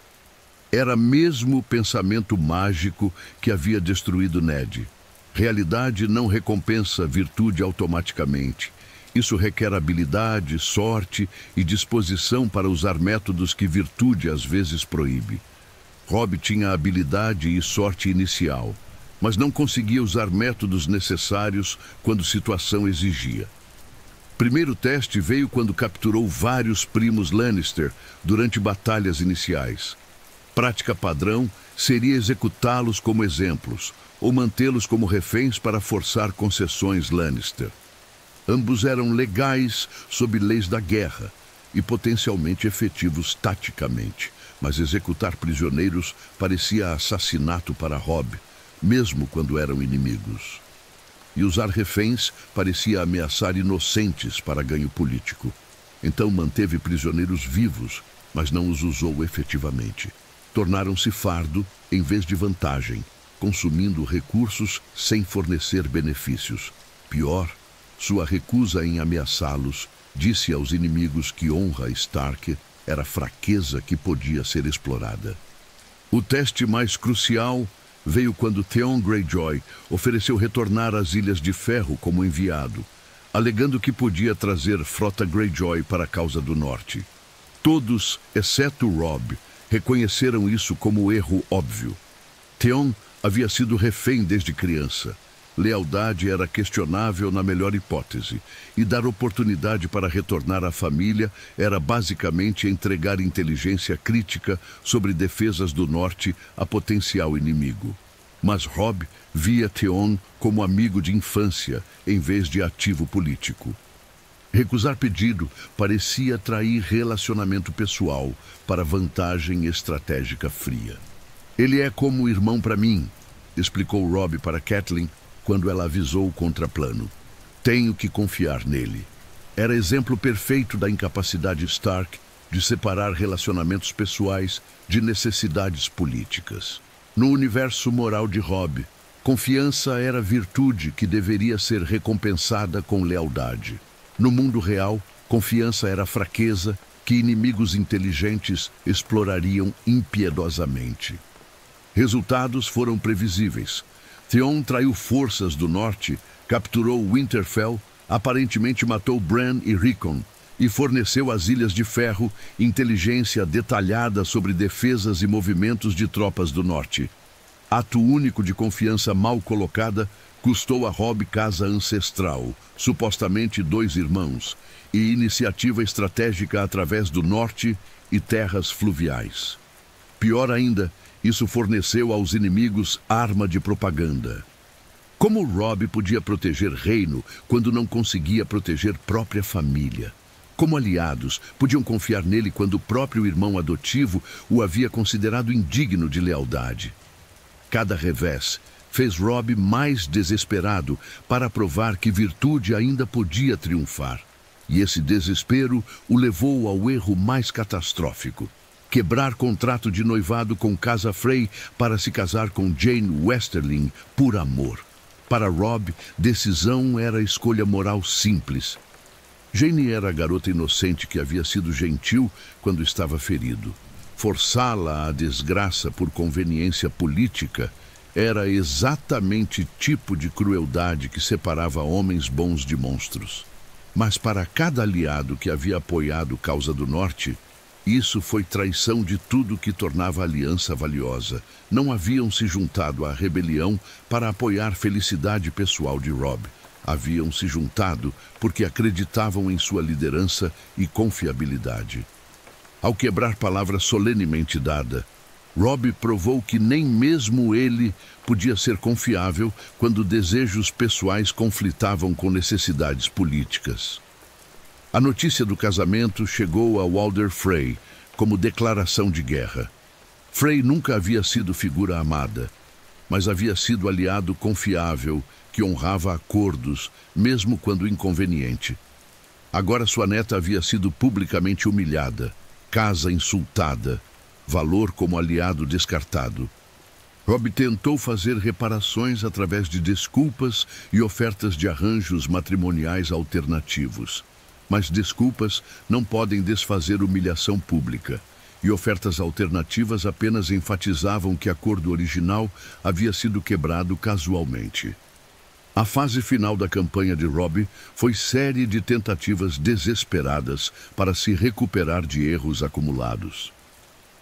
Speaker 1: Era mesmo o pensamento mágico que havia destruído Ned. Realidade não recompensa virtude automaticamente. Isso requer habilidade, sorte e disposição para usar métodos que virtude às vezes proíbe. Robb tinha habilidade e sorte inicial, mas não conseguia usar métodos necessários quando situação exigia. Primeiro teste veio quando capturou vários primos Lannister durante batalhas iniciais. Prática padrão seria executá-los como exemplos, ou mantê-los como reféns para forçar concessões Lannister. Ambos eram legais sob leis da guerra e potencialmente efetivos taticamente. mas executar prisioneiros parecia assassinato para Robb, mesmo quando eram inimigos. E usar reféns parecia ameaçar inocentes para ganho político. Então manteve prisioneiros vivos, mas não os usou efetivamente. Tornaram-se fardo em vez de vantagem, consumindo recursos sem fornecer benefícios. Pior, sua recusa em ameaçá-los disse aos inimigos que honra Stark era fraqueza que podia ser explorada. O teste mais crucial veio quando Theon Greyjoy ofereceu retornar às Ilhas de Ferro como enviado, alegando que podia trazer frota Greyjoy para a causa do Norte. Todos, exceto Robb, reconheceram isso como erro óbvio. Theon havia sido refém desde criança. Lealdade era questionável na melhor hipótese, e dar oportunidade para retornar à família era basicamente entregar inteligência crítica sobre defesas do norte a potencial inimigo. Mas Robb via Theon como amigo de infância, em vez de ativo político. Recusar pedido parecia trair relacionamento pessoal para vantagem estratégica fria. "Ele é como irmão para mim", explicou Robb para Catelyn quando ela avisou o contraplano. "Tenho que confiar nele." Era exemplo perfeito da incapacidade Stark de separar relacionamentos pessoais de necessidades políticas. No universo moral de Robb, confiança era virtude que deveria ser recompensada com lealdade. No mundo real, confiança era fraqueza que inimigos inteligentes explorariam impiedosamente. Resultados foram previsíveis. Theon traiu forças do norte, capturou Winterfell, aparentemente matou Bran e Rickon e forneceu às Ilhas de Ferro inteligência detalhada sobre defesas e movimentos de tropas do norte. Ato único de confiança mal colocada custou a Robb casa ancestral, supostamente 2 irmãos, e iniciativa estratégica através do norte e terras fluviais. Pior ainda, isso forneceu aos inimigos arma de propaganda. Como Robb podia proteger reino quando não conseguia proteger própria família? Como aliados, podiam confiar nele quando o próprio irmão adotivo o havia considerado indigno de lealdade? Cada revés fez Robb mais desesperado para provar que virtude ainda podia triunfar. E esse desespero o levou ao erro mais catastrófico: quebrar contrato de noivado com Casa Frey para se casar com Jane Westerling por amor. Para Robb, decisão era escolha moral simples. Jane era a garota inocente que havia sido gentil quando estava ferido. Forçá-la à desgraça por conveniência política era exatamente tipo de crueldade que separava homens bons de monstros. Mas para cada aliado que havia apoiado Causa do Norte, isso foi traição de tudo que tornava a aliança valiosa. Não haviam se juntado à rebelião para apoiar felicidade pessoal de Robb. Haviam se juntado porque acreditavam em sua liderança e confiabilidade. Ao quebrar palavra solenemente dada, Robb provou que nem mesmo ele podia ser confiável quando desejos pessoais conflitavam com necessidades políticas. A notícia do casamento chegou a Walder Frey como declaração de guerra. Frey nunca havia sido figura amada, mas havia sido aliado confiável que honrava acordos, mesmo quando inconveniente. Agora sua neta havia sido publicamente humilhada, casa insultada, valor como aliado descartado. Robb tentou fazer reparações através de desculpas e ofertas de arranjos matrimoniais alternativos. Mas desculpas não podem desfazer humilhação pública, e ofertas alternativas apenas enfatizavam que o acordo original havia sido quebrado casualmente. A fase final da campanha de Robb foi série de tentativas desesperadas para se recuperar de erros acumulados.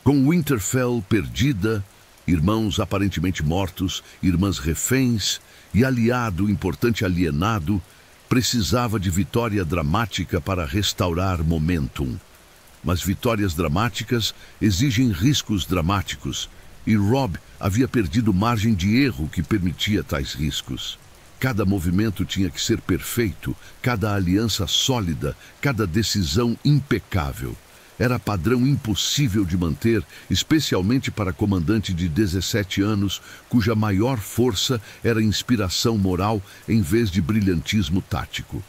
Speaker 1: Com Winterfell perdida, irmãos aparentemente mortos, irmãs reféns e aliado importante alienado, precisava de vitória dramática para restaurar momentum. Mas vitórias dramáticas exigem riscos dramáticos, e Robb havia perdido margem de erro que permitia tais riscos. Cada movimento tinha que ser perfeito, cada aliança sólida, cada decisão impecável. era padrão impossível de manter, especialmente para comandante de 17 anos, cuja maior força era inspiração moral em vez de brilhantismo tático.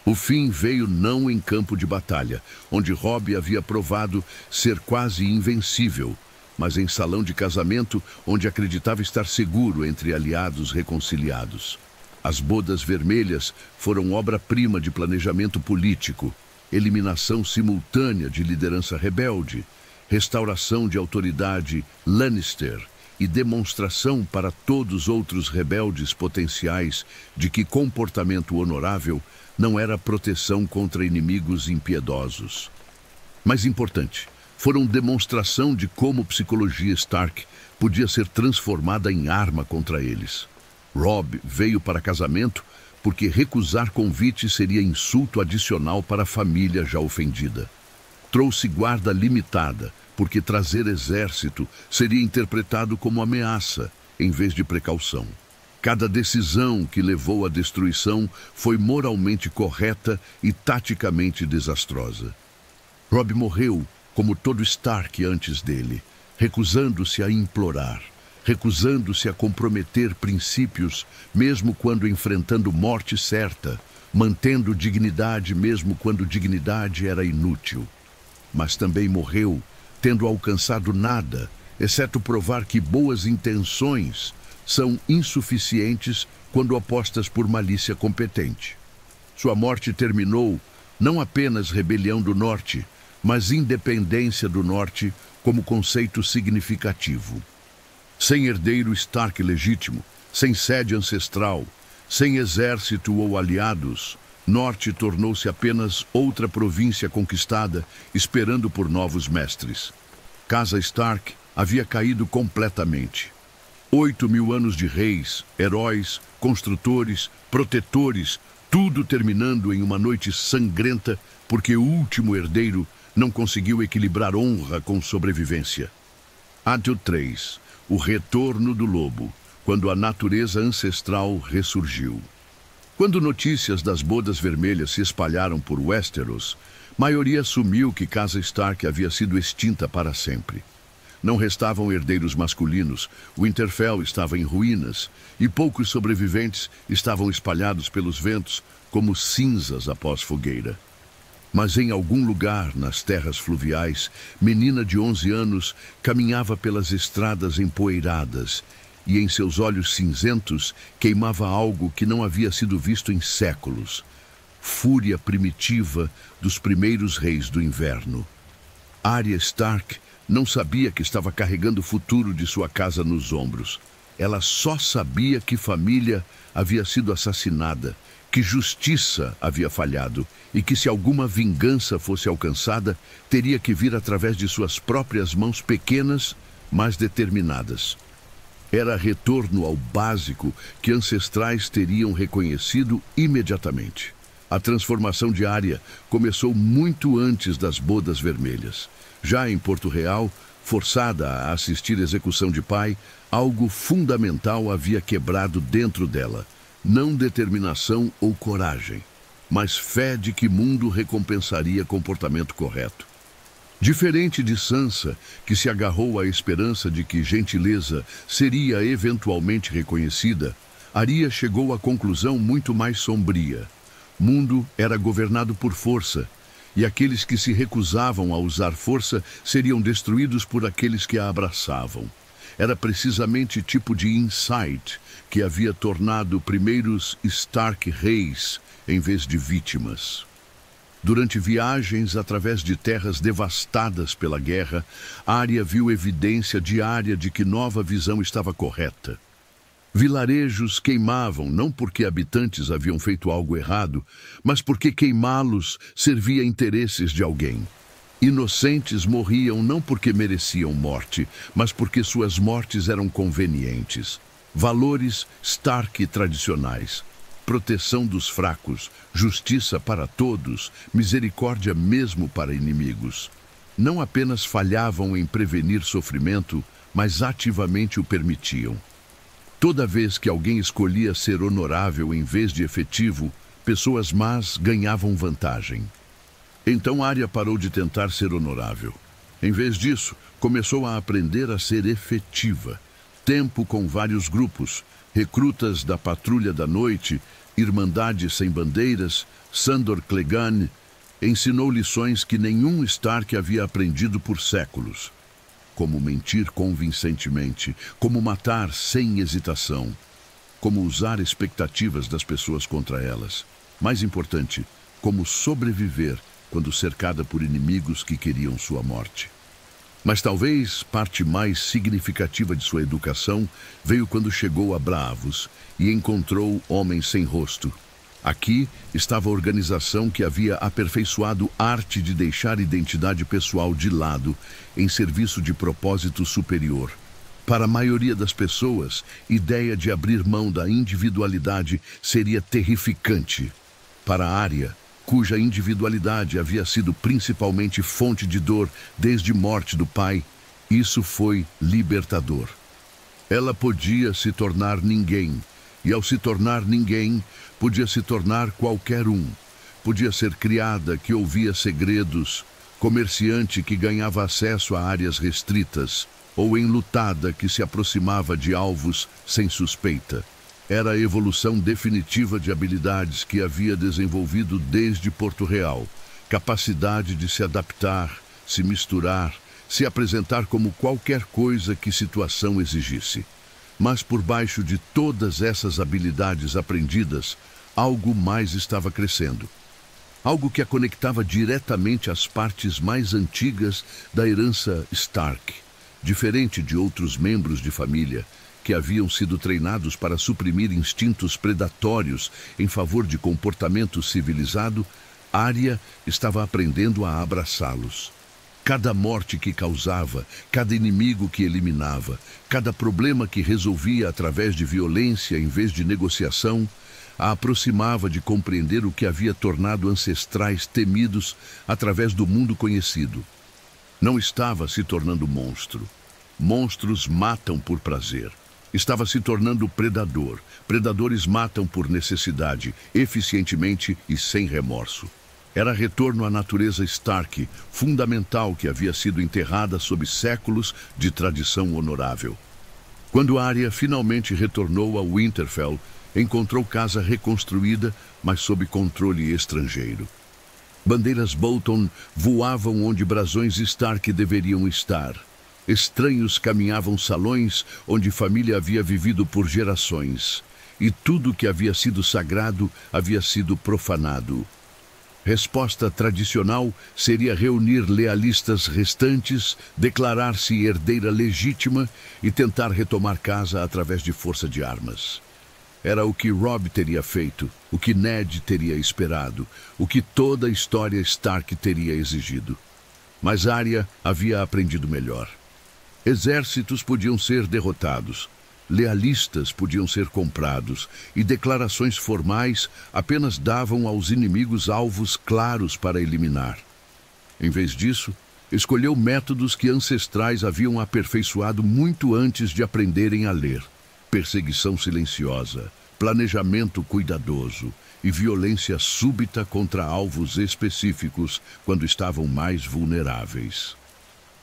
Speaker 1: O fim veio não em campo de batalha, onde Robb havia provado ser quase invencível, mas em salão de casamento, onde acreditava estar seguro entre aliados reconciliados. As bodas vermelhas foram obra-prima de planejamento político, eliminação simultânea de liderança rebelde, restauração de autoridade Lannister e demonstração para todos outros rebeldes potenciais de que comportamento honorável não era proteção contra inimigos impiedosos. Mais importante, foram demonstração de como psicologia Stark podia ser transformada em arma contra eles. Robb veio para casamento porque recusar convite seria insulto adicional para a família já ofendida. Trouxe guarda limitada, porque trazer exército seria interpretado como ameaça, em vez de precaução. Cada decisão que levou à destruição foi moralmente correta e taticamente desastrosa. Robb morreu, como todo Stark antes dele, recusando-se a implorar, recusando-se a comprometer princípios, mesmo quando enfrentando morte certa, mantendo dignidade mesmo quando dignidade era inútil. Mas também morreu, tendo alcançado nada, exceto provar que boas intenções são insuficientes quando opostas por malícia competente. Sua morte terminou não apenas rebelião do Norte, mas independência do Norte como conceito significativo. Sem herdeiro Stark legítimo, sem sede ancestral, sem exército ou aliados, Norte tornou-se apenas outra província conquistada, esperando por novos mestres. Casa Stark havia caído completamente. 8.000 anos de reis, heróis, construtores, protetores, tudo terminando em uma noite sangrenta porque o último herdeiro não conseguiu equilibrar honra com sobrevivência. Ato 3. O retorno do lobo, quando a natureza ancestral ressurgiu. Quando notícias das bodas vermelhas se espalharam por Westeros, maioria assumiu que Casa Stark havia sido extinta para sempre. Não restavam herdeiros masculinos, Winterfell estava em ruínas, e poucos sobreviventes estavam espalhados pelos ventos como cinzas após fogueira. Mas em algum lugar, nas terras fluviais, menina de 11 anos caminhava pelas estradas empoeiradas e em seus olhos cinzentos queimava algo que não havia sido visto em séculos. Fúria primitiva dos primeiros reis do inverno. Arya Stark não sabia que estava carregando o futuro de sua casa nos ombros. Ela só sabia que família havia sido assassinada, que justiça havia falhado e que se alguma vingança fosse alcançada, teria que vir através de suas próprias mãos pequenas, mas determinadas. Era retorno ao básico que ancestrais teriam reconhecido imediatamente. A transformação de Arya começou muito antes das bodas vermelhas. Já em Porto Real, forçada a assistir execução de pai, algo fundamental havia quebrado dentro dela. Não determinação ou coragem, mas fé de que mundo recompensaria comportamento correto. Diferente de Sansa, que se agarrou à esperança de que gentileza seria eventualmente reconhecida, Arya chegou à conclusão muito mais sombria. Mundo era governado por força, e aqueles que se recusavam a usar força seriam destruídos por aqueles que a abraçavam. Era precisamente tipo de insight que havia tornado primeiros Stark reis em vez de vítimas. Durante viagens através de terras devastadas pela guerra, Arya viu evidência diária de que nova visão estava correta. Vilarejos queimavam não porque habitantes haviam feito algo errado, mas porque queimá-los servia interesses de alguém. Inocentes morriam não porque mereciam morte, mas porque suas mortes eram convenientes. Valores Stark tradicionais. Proteção dos fracos, justiça para todos, misericórdia mesmo para inimigos. Não apenas falhavam em prevenir sofrimento, mas ativamente o permitiam. Toda vez que alguém escolhia ser honorável em vez de efetivo, pessoas más ganhavam vantagem. Então Arya parou de tentar ser honorável. Em vez disso, começou a aprender a ser efetiva. Tempo com vários grupos, recrutas da Patrulha da Noite, Irmandade Sem Bandeiras, Sandor Clegane, ensinou lições que nenhum Stark havia aprendido por séculos. Como mentir convincentemente, como matar sem hesitação, como usar expectativas das pessoas contra elas. Mais importante, como sobreviver quando cercada por inimigos que queriam sua morte. Mas talvez parte mais significativa de sua educação veio quando chegou a Braavos e encontrou Homens Sem Rosto. Aqui estava a organização que havia aperfeiçoado a arte de deixar identidade pessoal de lado em serviço de propósito superior. Para a maioria das pessoas, a ideia de abrir mão da individualidade seria terrificante. Para Arya, cuja individualidade havia sido principalmente fonte de dor desde a morte do pai, isso foi libertador. Ela podia se tornar ninguém, e ao se tornar ninguém, podia se tornar qualquer um. Podia ser criada que ouvia segredos, comerciante que ganhava acesso a áreas restritas, ou enlutada que se aproximava de alvos sem suspeita. Era a evolução definitiva de habilidades que havia desenvolvido desde Porto Real. Capacidade de se adaptar, se misturar, se apresentar como qualquer coisa que situação exigisse. Mas por baixo de todas essas habilidades aprendidas, algo mais estava crescendo. Algo que a conectava diretamente às partes mais antigas da herança Stark. Diferente de outros membros de família, que haviam sido treinados para suprimir instintos predatórios em favor de comportamento civilizado, Arya estava aprendendo a abraçá-los. Cada morte que causava, cada inimigo que eliminava, cada problema que resolvia através de violência em vez de negociação, a aproximava de compreender o que havia tornado ancestrais temidos através do mundo conhecido. Não estava se tornando monstro. Monstros matam por prazer. Estava se tornando predador. Predadores matam por necessidade, eficientemente e sem remorso. Era retorno à natureza Stark, fundamental que havia sido enterrada sob séculos de tradição honorável. Quando Arya finalmente retornou a Winterfell, encontrou casa reconstruída, mas sob controle estrangeiro. Bandeiras Bolton voavam onde brasões Stark deveriam estar. Estranhos caminhavam salões onde família havia vivido por gerações, e tudo que havia sido sagrado havia sido profanado. Resposta tradicional seria reunir lealistas restantes, declarar-se herdeira legítima e tentar retomar casa através de força de armas. Era o que Robb teria feito, o que Ned teria esperado, o que toda a história Stark teria exigido. Mas Arya havia aprendido melhor. Exércitos podiam ser derrotados, lealistas podiam ser comprados, e declarações formais apenas davam aos inimigos alvos claros para eliminar. Em vez disso, escolheu métodos que ancestrais haviam aperfeiçoado muito antes de aprenderem a ler. Perseguição silenciosa, planejamento cuidadoso e violência súbita contra alvos específicos quando estavam mais vulneráveis.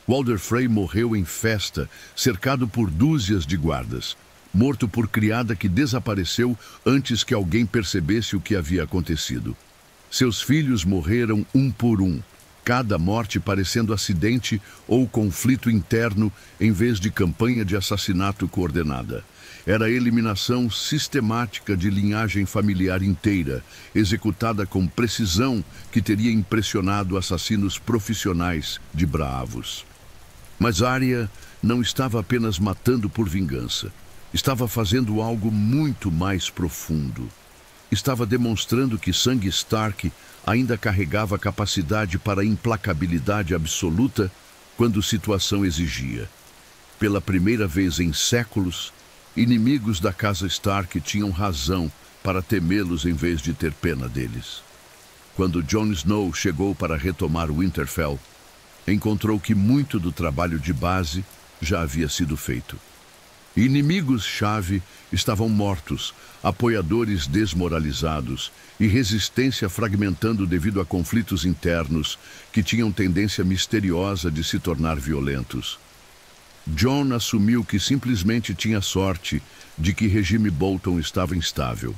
Speaker 1: Walder Frey morreu em festa, cercado por dúzias de guardas, morto por criada que desapareceu antes que alguém percebesse o que havia acontecido. Seus filhos morreram um por um, cada morte parecendo acidente ou conflito interno em vez de campanha de assassinato coordenada. Era a eliminação sistemática de linhagem familiar inteira, executada com precisão que teria impressionado assassinos profissionais de Braavos. Mas Arya não estava apenas matando por vingança. Estava fazendo algo muito mais profundo. Estava demonstrando que sangue Stark ainda carregava capacidade para implacabilidade absoluta quando situação exigia. Pela primeira vez em séculos, inimigos da casa Stark tinham razão para temê-los em vez de ter pena deles. Quando Jon Snow chegou para retomar Winterfell, encontrou que muito do trabalho de base já havia sido feito. Inimigos-chave estavam mortos, apoiadores desmoralizados e resistência fragmentando devido a conflitos internos que tinham tendência misteriosa de se tornar violentos. Jon assumiu que simplesmente tinha sorte de que regime Bolton estava instável.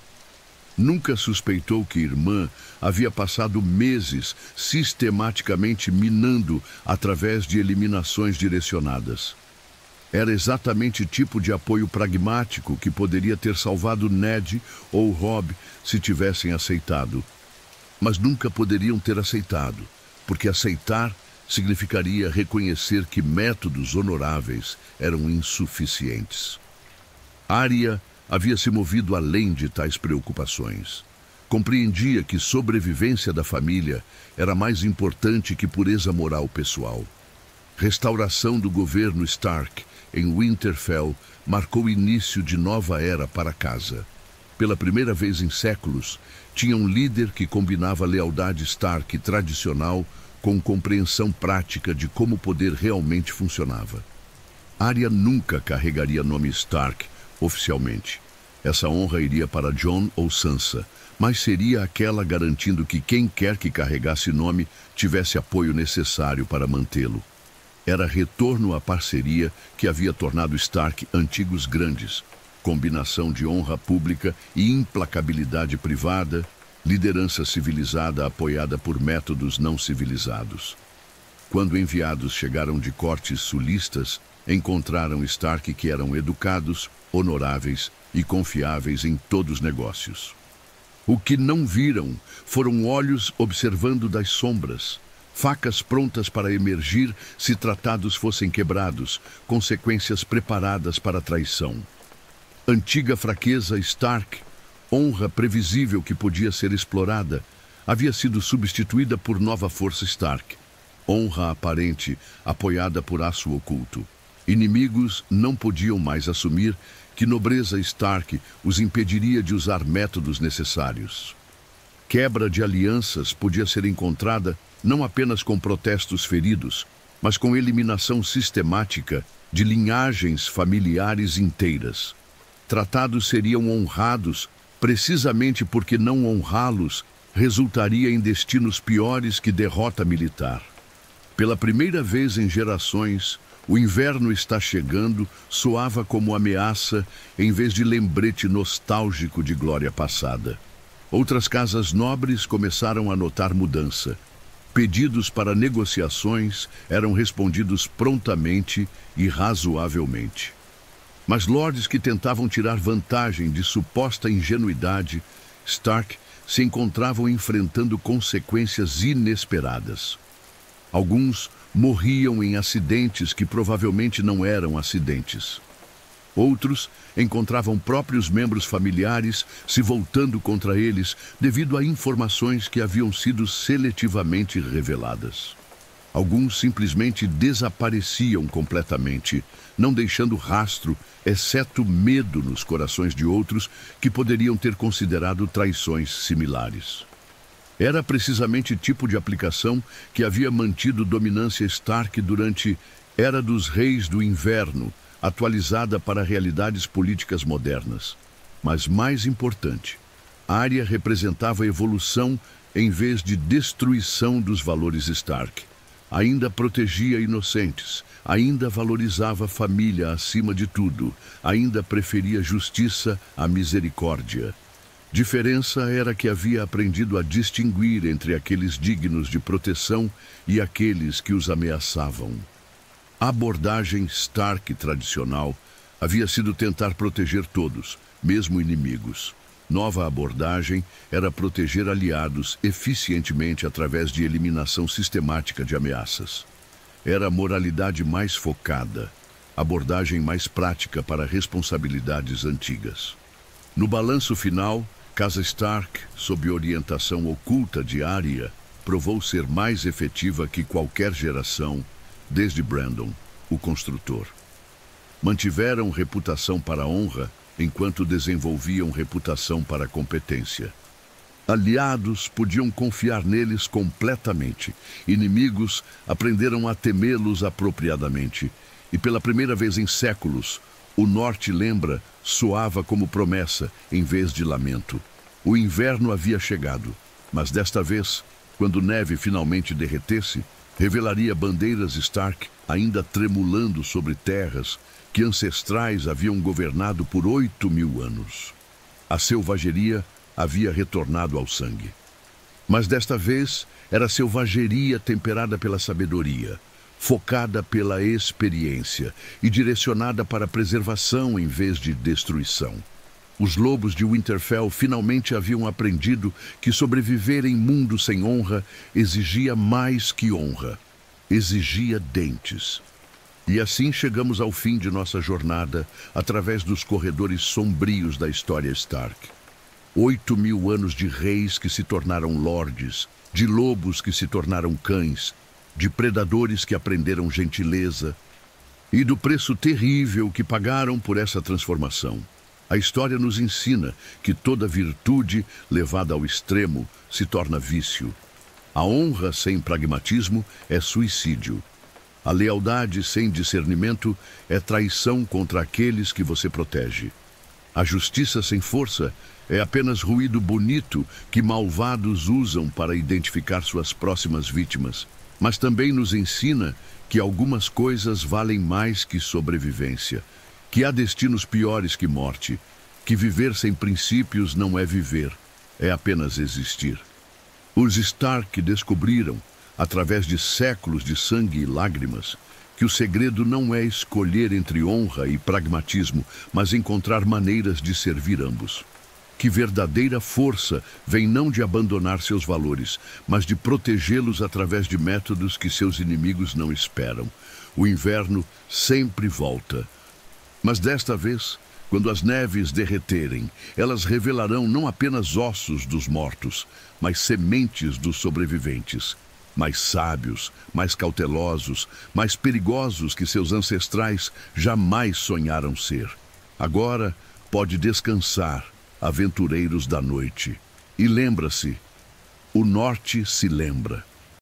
Speaker 1: Nunca suspeitou que irmã havia passado meses sistematicamente minando através de eliminações direcionadas. Era exatamente o tipo de apoio pragmático que poderia ter salvado Ned ou Robb se tivessem aceitado. Mas nunca poderiam ter aceitado, porque aceitar significaria reconhecer que métodos honoráveis eram insuficientes. Arya havia se movido além de tais preocupações. Compreendia que sobrevivência da família era mais importante que pureza moral pessoal. Restauração do governo Stark em Winterfell marcou o início de nova era para a casa. Pela primeira vez em séculos, tinha um líder que combinava lealdade Stark tradicional com compreensão prática de como o poder realmente funcionava. Arya nunca carregaria nome Stark oficialmente. Essa honra iria para Jon ou Sansa, mas seria aquela garantindo que quem quer que carregasse nome tivesse apoio necessário para mantê-lo. Era retorno à parceria que havia tornado Stark antigos grandes, combinação de honra pública e implacabilidade privada, liderança civilizada apoiada por métodos não civilizados. Quando enviados chegaram de cortes sulistas, encontraram Stark que eram educados, honoráveis e confiáveis em todos os negócios. O que não viram foram olhos observando das sombras, facas prontas para emergir se tratados fossem quebrados, consequências preparadas para a traição. Antiga fraqueza Stark, honra previsível que podia ser explorada, havia sido substituída por nova força Stark. Honra aparente, apoiada por aço oculto. Inimigos não podiam mais assumir que nobreza Stark os impediria de usar métodos necessários. Quebra de alianças podia ser encontrada não apenas com protestos feridos, mas com eliminação sistemática de linhagens familiares inteiras. Tratados seriam honrados precisamente porque não honrá-los resultaria em destinos piores que derrota militar. Pela primeira vez em gerações, o inverno está chegando soava como ameaça em vez de lembrete nostálgico de glória passada. Outras casas nobres começaram a notar mudança. Pedidos para negociações eram respondidos prontamente e razoavelmente. Mas lordes que tentavam tirar vantagem de suposta ingenuidade, Stark se encontravam enfrentando consequências inesperadas. Alguns morriam em acidentes que provavelmente não eram acidentes. Outros encontravam próprios membros familiares se voltando contra eles devido a informações que haviam sido seletivamente reveladas. Alguns simplesmente desapareciam completamente, não deixando rastro, exceto medo nos corações de outros que poderiam ter considerado traições similares. Era precisamente o tipo de aplicação que havia mantido dominância Stark durante Era dos Reis do Inverno, atualizada para realidades políticas modernas. Mas mais importante, Arya representava evolução em vez de destruição dos valores Stark. Ainda protegia inocentes, ainda valorizava a família acima de tudo, ainda preferia justiça à misericórdia. Diferença era que havia aprendido a distinguir entre aqueles dignos de proteção e aqueles que os ameaçavam. A abordagem Stark tradicional havia sido tentar proteger todos, mesmo inimigos. Nova abordagem era proteger aliados eficientemente através de eliminação sistemática de ameaças. Era a moralidade mais focada, abordagem mais prática para responsabilidades antigas. No balanço final, Casa Stark, sob orientação oculta de Arya, provou ser mais efetiva que qualquer geração, desde Brandon, o construtor. Mantiveram reputação para a honra, enquanto desenvolviam reputação para a competência. Aliados podiam confiar neles completamente. Inimigos aprenderam a temê-los apropriadamente. E pela primeira vez em séculos, O norte, lembra, soava como promessa em vez de lamento. O inverno havia chegado, mas desta vez, quando neve finalmente derretesse, revelaria bandeiras Stark ainda tremulando sobre terras que ancestrais haviam governado por 8.000 anos. A selvageria havia retornado ao sangue. Mas desta vez era selvageria temperada pela sabedoria, focada pela experiência e direcionada para a preservação em vez de destruição. Os lobos de Winterfell finalmente haviam aprendido que sobreviver em mundo sem honra exigia mais que honra, exigia dentes. E assim chegamos ao fim de nossa jornada através dos corredores sombrios da história Stark. 8.000 anos de reis que se tornaram lordes, de lobos que se tornaram cães, de predadores que aprenderam gentileza e do preço terrível que pagaram por essa transformação. A história nos ensina que toda virtude levada ao extremo se torna vício. A honra sem pragmatismo é suicídio. A lealdade sem discernimento é traição contra aqueles que você protege. A justiça sem força é apenas ruído bonito que malvados usam para identificar suas próximas vítimas. Mas também nos ensina que algumas coisas valem mais que sobrevivência, que há destinos piores que morte, que viver sem princípios não é viver, é apenas existir. Os Stark descobriram, através de séculos de sangue e lágrimas, que o segredo não é escolher entre honra e pragmatismo, mas encontrar maneiras de servir ambos. Que verdadeira força vem não de abandonar seus valores, mas de protegê-los através de métodos que seus inimigos não esperam. O inverno sempre volta. Mas desta vez, quando as neves derreterem, elas revelarão não apenas ossos dos mortos, mas sementes dos sobreviventes. Mais sábios, mais cautelosos, mais perigosos que seus ancestrais jamais sonharam ser. Agora pode descansar, aventureiros da noite. E lembra-se, o norte se lembra.